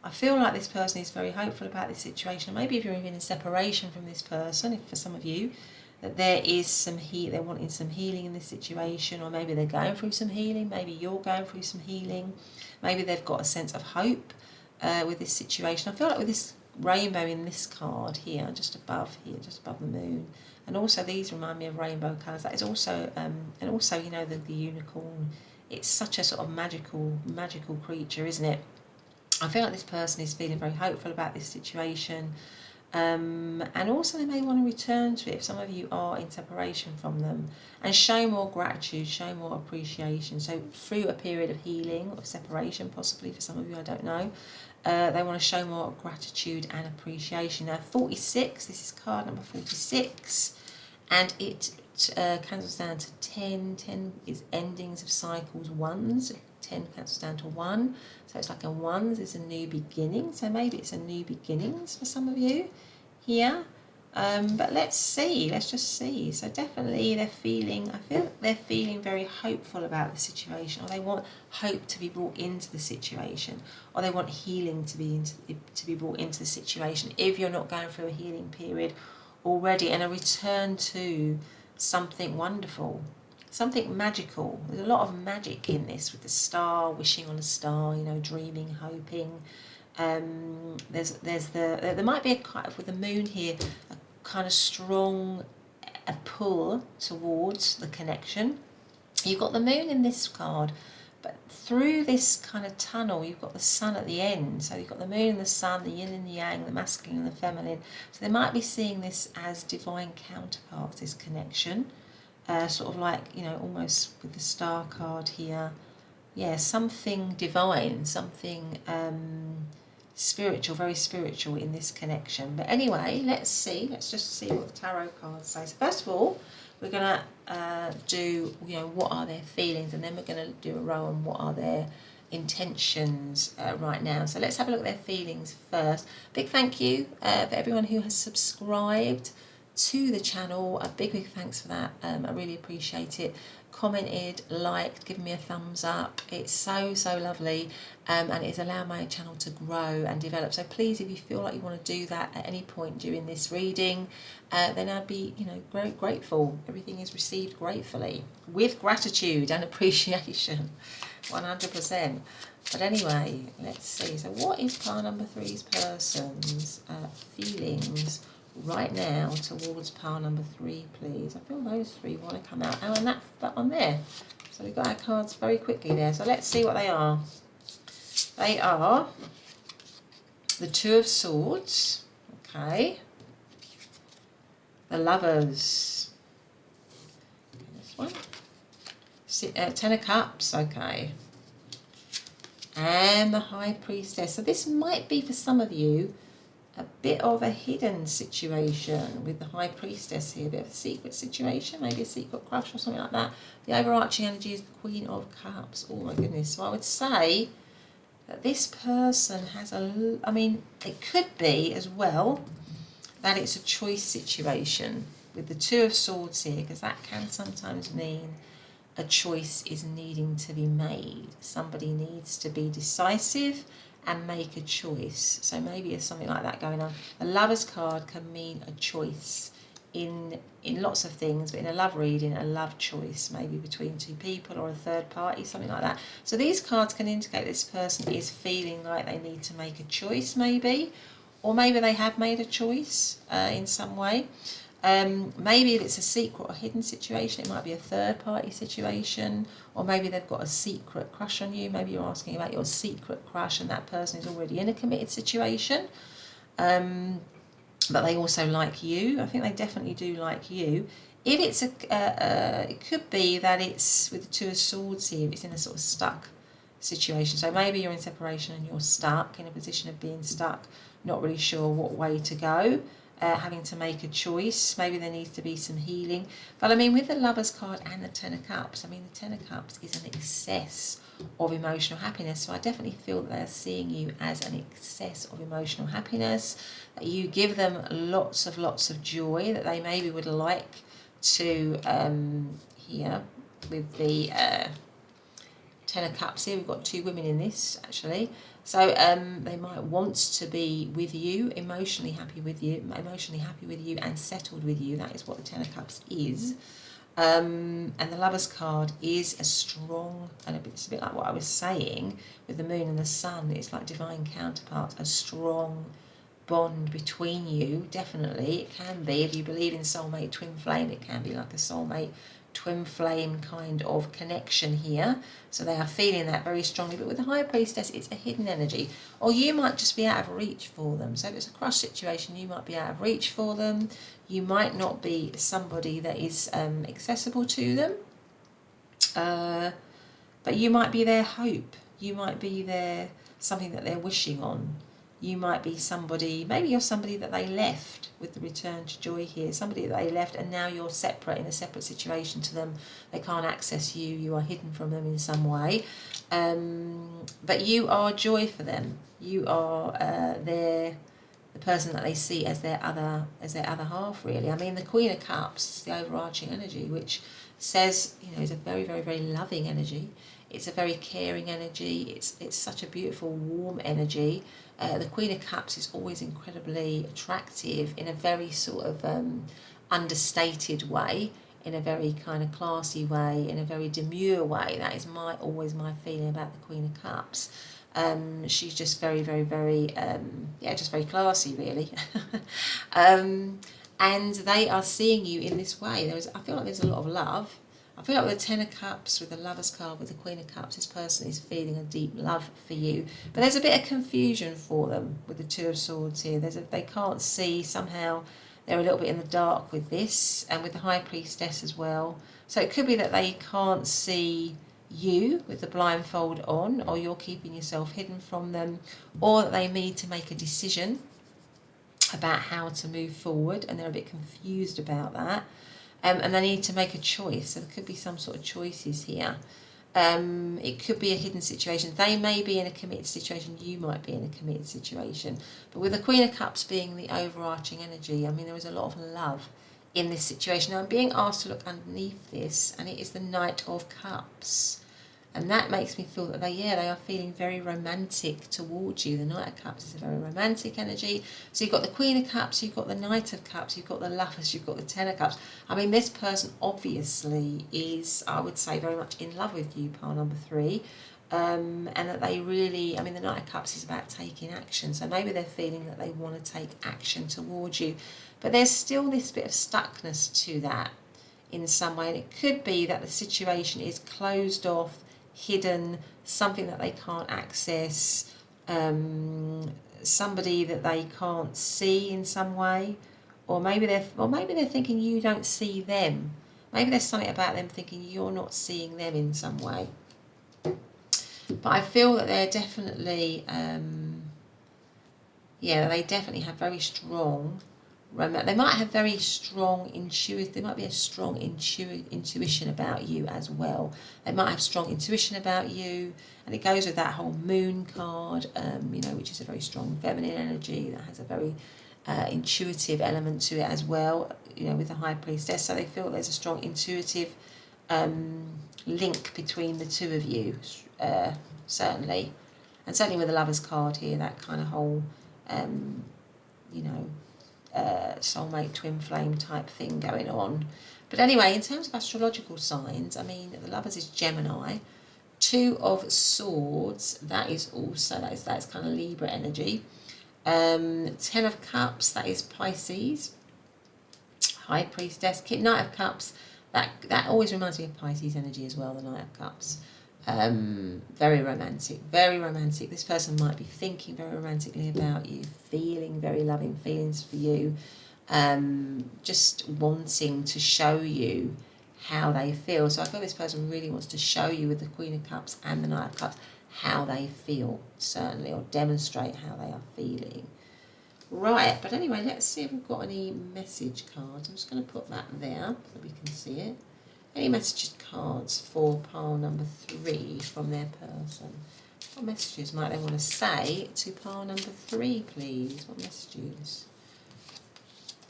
I feel like this person is very hopeful about this situation. Maybe if you're even in separation from this person, if for some of you, that there is some they're wanting some healing in this situation, or maybe they're going through some healing. Maybe you're going through some healing. Maybe they've got a sense of hope with this situation. I feel like with this rainbow in this card here, just above the moon, and also these remind me of rainbow colours. That is also, and also, you know, the unicorn. It's such a sort of magical creature, isn't it? I feel like this person is feeling very hopeful about this situation. And also they may want to return to it if some of you are in separation from them, and show more gratitude, show more appreciation. So through a period of healing, of separation possibly for some of you, I don't know, they want to show more gratitude and appreciation. Now 46, this is card number 46, and it cancels down to 10. 10 is endings of cycles, ones. 10 cancels down to 1, so it's like a ones is a new beginning. So maybe it's a new beginnings for some of you here, but let's just see. So definitely I feel they're feeling very hopeful about the situation, or they want hope to be brought into the situation, or they want healing to be brought into the situation if you're not going through a healing period already, and a return to something wonderful, something magical. There's a lot of magic in this, with the star, wishing on a star, you know, dreaming, hoping. There might be with the moon here, a kind of strong pull towards the connection. You've got the moon in this card, but through this kind of tunnel you've got the sun at the end. So you've got the moon and the sun, the yin and the yang, the masculine and the feminine. So they might be seeing this as divine counterparts, this connection. Sort of like, you know, almost with the star card here, yeah, something divine, something spiritual, very spiritual in this connection. But anyway, let's just see what the tarot cards say. So first of all, we're going to do, you know, what are their feelings, and then we're going to do a row on what are their intentions right now. So let's have a look at their feelings first. Big thank you for everyone who has subscribed to the channel. A big thanks for that. I really appreciate it. Commented, liked, given me a thumbs up. It's so lovely, and it's allowed my channel to grow and develop. So please, if you feel like you want to do that at any point during this reading, then I'd be, you know, very grateful. Everything is received gratefully, with gratitude and appreciation, 100%. But anyway, let's see. So what is pile number 3's person's feelings right now towards pile number 3, please? I feel those 3 want to come out. Oh, and that one there. So we've got our cards very quickly there. So let's see what they are. They are the 2 of Swords, okay, the Lovers, this one, 10 of Cups, okay, and the High Priestess. So this might be for some of you a bit of a hidden situation with the High Priestess here, a bit of a secret situation, maybe a secret crush or something like that. The overarching energy is the Queen of Cups. Oh my goodness. So I would say that this person has I mean, it could be as well that it's a choice situation with the 2 of Swords here, because that can sometimes mean a choice is needing to be made. Somebody needs to be decisive and make a choice. So maybe there's something like that going on. A Lover's card can mean a choice in lots of things, but in a love reading, a love choice, maybe between 2 people or a third party, something like that. So these cards can indicate this person is feeling like they need to make a choice, maybe, or maybe they have made a choice in some way. Maybe if it's a secret or hidden situation, it might be a third party situation, or maybe they've got a secret crush on you. Maybe you're asking about your secret crush and that person is already in a committed situation, but they also like you. I think they definitely do like you. If it's it could be that it's with the 2 of Swords here, it's in a sort of stuck situation. So maybe you're in separation and you're stuck, in a position of being stuck, not really sure what way to go. Having to make a choice. Maybe there needs to be some healing. But I mean, with the Lover's card and the 10 of Cups, I mean, the 10 of Cups is an excess of emotional happiness. So I definitely feel that they're seeing you as an excess of emotional happiness, that you give them lots of joy, that they maybe would like to, here, with the 10 of Cups here, we've got 2 women in this, actually. So they might want to be with you, emotionally happy with you and settled with you. That is what the 10 of Cups is. And the Lover's card is a strong, and it's a bit like what I was saying with the moon and the sun. It's like divine counterparts, a strong bond between you. Definitely, it can be. If you believe in soulmate twin flame, it can be like a soulmate twin flame kind of connection here. So they are feeling that very strongly. But with the High Priestess, it's a hidden energy. Or you might just be out of reach for them. So if it's a crush situation, you might be out of reach for them. You might not be somebody that is accessible to them. But you might be their hope. You might be their something that they're wishing on. You might be somebody, maybe you're somebody that they left with the return to joy here, somebody that they left and now you're separate, in a separate situation to them. They can't access you, you are hidden from them in some way. But you are joy for them. You are the person that they see as their other half, really. I mean, the Queen of Cups is the overarching energy, which says, you know, is a very, very, very loving energy. It's a very caring energy. It's such a beautiful, warm energy. The Queen of Cups is always incredibly attractive in a very sort of understated way, in a very kind of classy way, in a very demure way. That is always my feeling about the Queen of Cups. She's just very, very, very, just very classy, really. And they are seeing you in this way. I feel like there's a lot of love. I feel like with the Ten of Cups, with the Lover's card, with the Queen of Cups, this person is feeling a deep love for you. But there's a bit of confusion for them with the Two of Swords here. They can't see, somehow they're a little bit in the dark with this, and with the High Priestess as well. So it could be that they can't see you with the blindfold on, or you're keeping yourself hidden from them, or that they need to make a decision about how to move forward, and they're a bit confused about that. And they need to make a choice. So there could be some sort of choices here. It could be a hidden situation. They may be in a committed situation. You might be in a committed situation. But with the Queen of Cups being the overarching energy, I mean, there is a lot of love in this situation. Now, I'm being asked to look underneath this, and it is the Knight of Cups. And that makes me feel that they are feeling very romantic towards you. The Knight of Cups is a very romantic energy. So you've got the Queen of Cups, you've got the Knight of Cups, you've got the Lovers, you've got the Ten of Cups. I mean, this person obviously is, I would say, very much in love with you, pile number 3. And that they really, I mean, the Knight of Cups is about taking action. So maybe they're feeling that they want to take action towards you. But there's still this bit of stuckness to that in some way. And it could be that the situation is closed off, hidden, something that they can't access, somebody that they can't see in some way, or maybe they're thinking you don't see them. Maybe there's something about them thinking you're not seeing them in some way. But I feel that they're definitely, they definitely have very strong. They might have very strong intuition. There might be a strong intuition about you as well. They might have strong intuition about you, and it goes with that whole Moon card, which is a very strong feminine energy that has a very intuitive element to it as well. With the High Priestess, so they feel there's a strong intuitive link between the two of you, certainly, and certainly with the Lover's card here, that kind of whole, soulmate twin flame type thing going on. But anyway, in terms of astrological signs, I mean, the Lovers is Gemini. Two of Swords, that is kind of Libra energy. 10 of Cups, that is Pisces. High Priestess, Knight of Cups, that always reminds me of Pisces energy as well, the Knight of Cups. Very romantic, very romantic. This person might be thinking very romantically about you, feeling very loving feelings for you, just wanting to show you how they feel. So I feel this person really wants to show you with the Queen of Cups and the Knight of Cups how they feel, certainly, or demonstrate how they are feeling. Right, but anyway, let's see if we've got any message cards. I'm just going to put that there so we can see it. Any message cards for pile number 3 from their person? What messages might they want to say to pile number 3, please? What messages?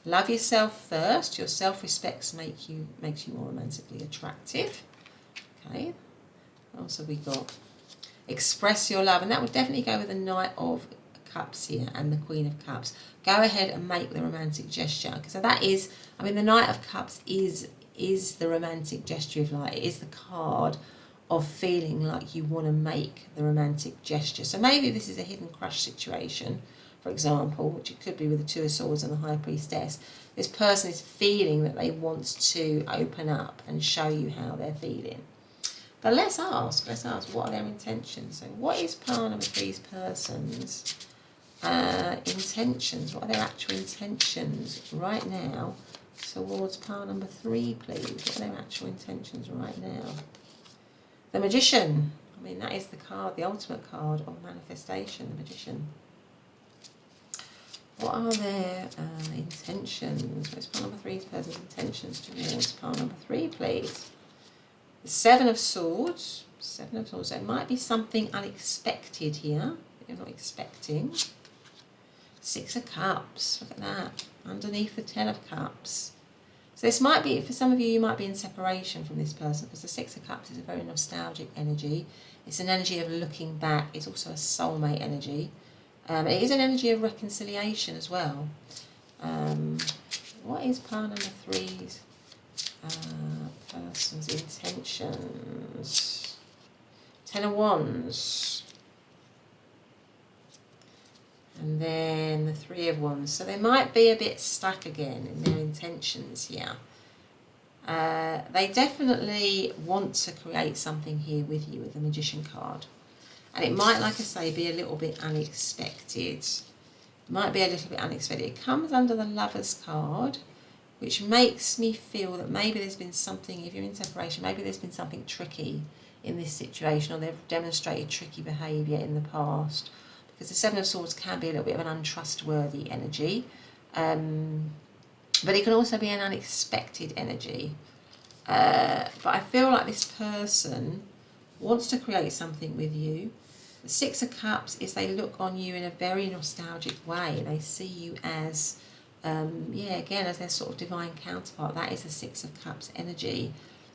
Love yourself first. Your self-respect makes you more romantically attractive. Okay. What else have we got? Express your love, and that would definitely go with the Knight of Cups here and the Queen of Cups. Go ahead and make the romantic gesture, because that is, I mean, the Knight of Cups is the romantic gesture, if like. It is the card of feeling like you want to make the romantic gesture. So maybe this is a hidden crush situation for example, which it could be with the Two of Swords and the High Priestess. This person is feeling that they want to open up and show you how they're feeling. But let's ask, what are their intentions? So what is pile number three's person's intentions? What are their actual intentions right now towards pile number three, please? What are their actual intentions right now? The Magician. I mean, that is the card, the ultimate card of manifestation, the Magician. What are their intentions? What's pile number three's person's intentions towards pile number three, please? The Seven of Swords. Seven of Swords. There might be something unexpected here that you're not expecting. Six of Cups. Look at that. Underneath the Ten of Cups. So this might be, for some of you, you might be in separation from this person, because the Six of Cups is a very nostalgic energy. It's an energy of looking back. It's also a soulmate energy. It is an energy of reconciliation as well. What is pile number three's person's intentions? Ten of Wands. And then the Three of Wands. So they might be a bit stuck again in their intentions here. They definitely want to create something here with you with the Magician card. And it might, like I say, be a little bit unexpected. It might be a little bit unexpected. It comes under the Lover's card, which makes me feel that maybe there's been something, if you're in separation, maybe there's been something tricky in this situation, or they've demonstrated tricky behaviour in the past. Because the Seven of Swords can be a little bit of an untrustworthy energy. But it can also be an unexpected energy. But I feel like this person wants to create something with you. The Six of Cups is they look on you in a very nostalgic way. They see you as, again, as their sort of divine counterpart. That is the Six of Cups energy.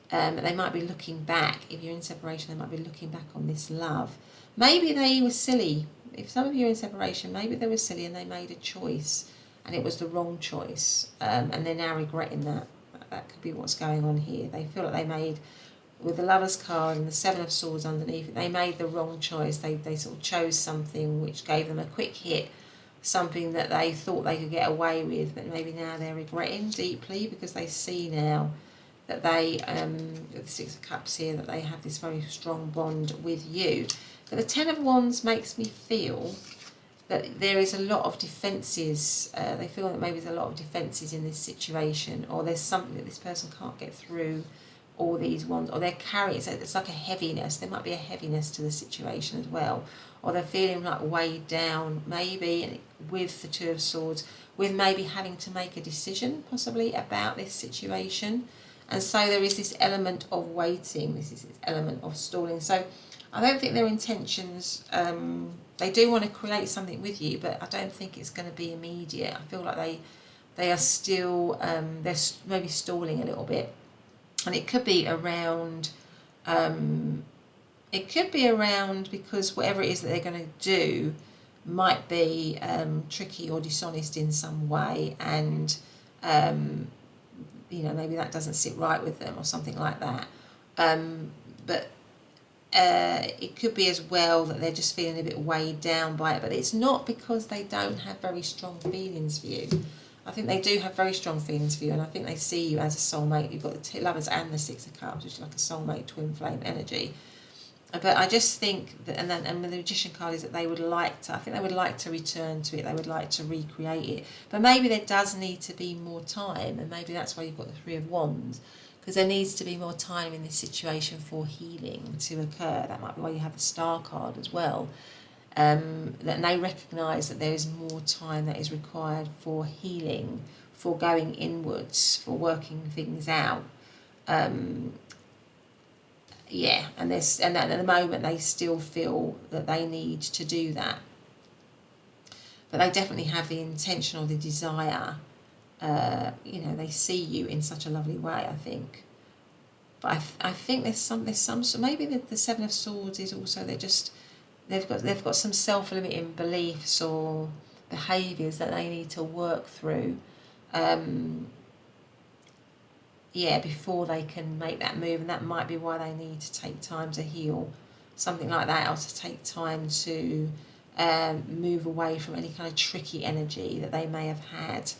They might be looking back. If you're in separation, they might be looking back on this love. Maybe they were silly. If some of you are in separation, maybe they were silly and they made a choice and it was the wrong choice, and they're now regretting that. That could be what's going on here. They feel like they made, with the Lover's card and the Seven of Swords underneath it, they made the wrong choice. They sort of chose something which gave them a quick hit, something that they thought they could get away with, but maybe now they're regretting deeply because they see now that they, the Six of Cups here, that they have this very strong bond with you. But the Ten of Wands makes me feel that there is a lot of defences. They feel that maybe there's a lot of defences in this situation, or there's something that this person can't get through all these wands, or they're carrying, it's like a heaviness. There might be a heaviness to the situation as well, or they're feeling like weighed down, maybe with the Two of Swords, with maybe having to make a decision possibly about this situation. And so there is this element of waiting, this is this element of stalling. So I don't think their intentions, they do want to create something with you, but I don't think it's going to be immediate. I feel like they are still, they're maybe stalling a little bit. And it could be around, because whatever it is that they're going to do might be tricky or dishonest in some way, and maybe that doesn't sit right with them or something like that. But it could be as well that they're just feeling a bit weighed down by it, but it's not because they don't have very strong feelings for you. I think they do have very strong feelings for you, and I think they see you as a soulmate. You've got the Two Lovers and the Six of Cups, which is like a soulmate twin flame energy. But I just think that, and the Magician card is that they would like to, I think they would like to return to it, they would like to recreate it. But maybe there does need to be more time, and maybe that's why you've got the Three of Wands, because there needs to be more time in this situation for healing to occur. That might be why you have the Star card as well. And they recognise that there is more time that is required for healing, for going inwards, for working things out. And at the moment they still feel that they need to do that. But they definitely have the intention or the desire. They see you in such a lovely way, I think. But I think there's some maybe the Seven of Swords is also they've got some self-limiting beliefs or behaviours that they need to work through. Before they can make that move, and that might be why they need to take time to heal, something like that, or to take time to move away from any kind of tricky energy that they may have had.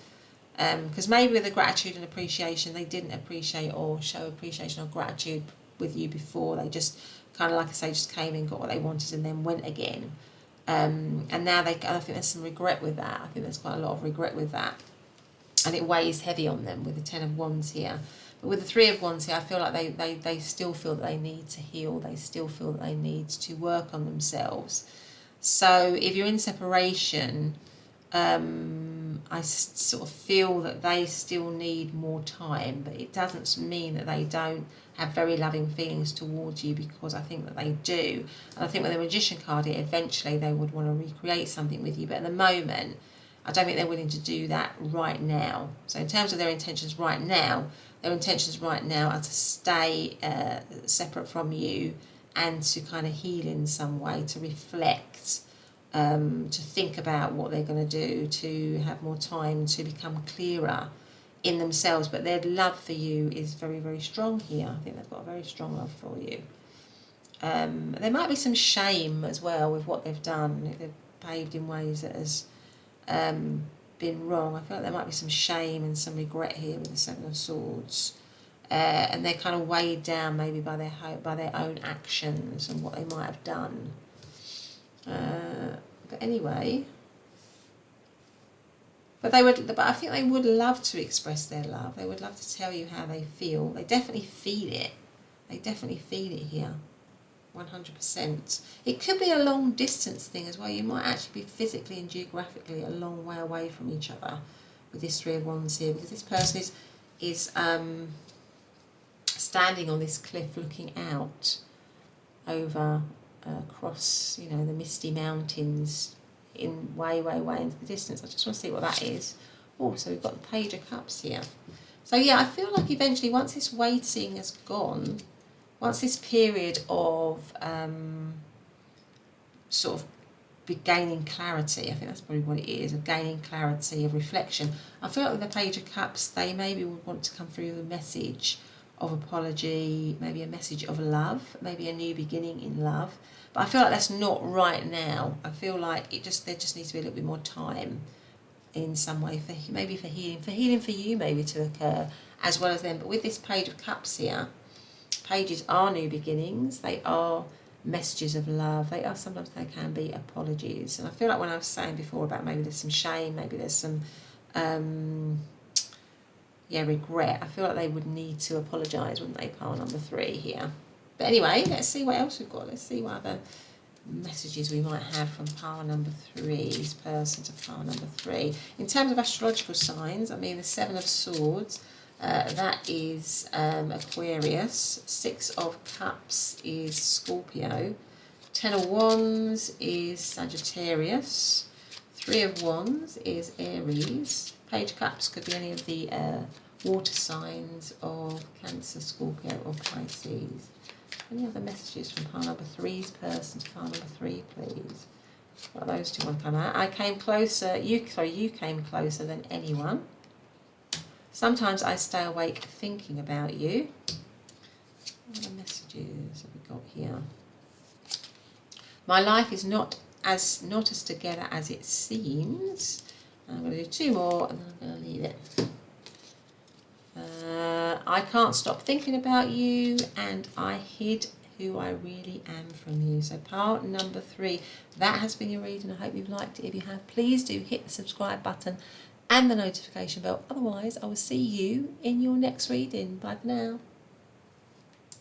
Because maybe with the gratitude and appreciation, they didn't appreciate or show appreciation or gratitude with you before. They just kind of, like I say, just came and got what they wanted and then went again. And now I think there's some regret with that. I think there's quite a lot of regret with that. And it weighs heavy on them with the Ten of Wands here. But with the Three of Wands here, I feel like they still feel that they need to heal. They still feel that they need to work on themselves. So if you're in separation, I sort of feel that they still need more time, but it doesn't mean that they don't have very loving feelings towards you, because I think that they do. And I think with the Magician card here, eventually they would want to recreate something with you, but at the moment, I don't think they're willing to do that right now. So in terms of their intentions right now are to stay separate from you and to kind of heal in some way, to reflect, to think about what they're going to do, to have more time to become clearer in themselves. But their love for you is very, very strong here. I think they've got a very strong love for you. There might be some shame as well with what they've done. They've behaved in ways that has been wrong. I feel like there might be some shame and some regret here with the Seven of Swords. And they're kind of weighed down maybe by their own actions and what they might have done. But anyway, but I think they would love to express their love. They would love to tell you how they feel. They definitely feel it. They definitely feel it here, 100%. It could be a long distance thing as well. You might actually be physically and geographically a long way away from each other with this Three of Wands here, because this person is standing on this cliff looking out over across, the misty mountains in way into the distance. I just want to see what that is. Oh, so we've got the Page of Cups here. So yeah, I feel like eventually, once this waiting has gone, once this period of sort of gaining clarity, I think that's probably what it is, of gaining clarity, of reflection, I feel like with the Page of Cups, they maybe would want to come through with a message of apology, maybe a message of love, maybe a new beginning in love. But I feel like that's not right now. I feel like there just needs to be a little bit more time in some way for healing for you maybe to occur as well as them. But with this Page of Cups here, pages are new beginnings. They are messages of love. Sometimes they can be apologies. And I feel like when I was saying before about maybe there's some shame, maybe there's some regret. I feel like they would need to apologise, wouldn't they, pile number 3 here. But anyway, let's see what else we've got. Let's see what other messages we might have from pile number 3's person to pile number 3. In terms of astrological signs, I mean, the Seven of Swords, that is Aquarius. 6 of Cups is Scorpio. 10 of Wands is Sagittarius. 3 of Wands is Aries. Page of Cups could be any of the water signs of Cancer, Scorpio or Pisces. Any other messages from pile number 3's person to pile number 3, please? Well, those two want to come out. I came closer. You came closer than anyone. Sometimes I stay awake thinking about you. What other messages have we got here? My life is not as together as it seems. I'm going to do 2 more and then I'm going to leave it. I can't stop thinking about you, and I hid who I really am from you. So pile number 3, that has been your reading. I hope you've liked it. If you have, please do hit the subscribe button and the notification bell. Otherwise, I will see you in your next reading. Bye for now.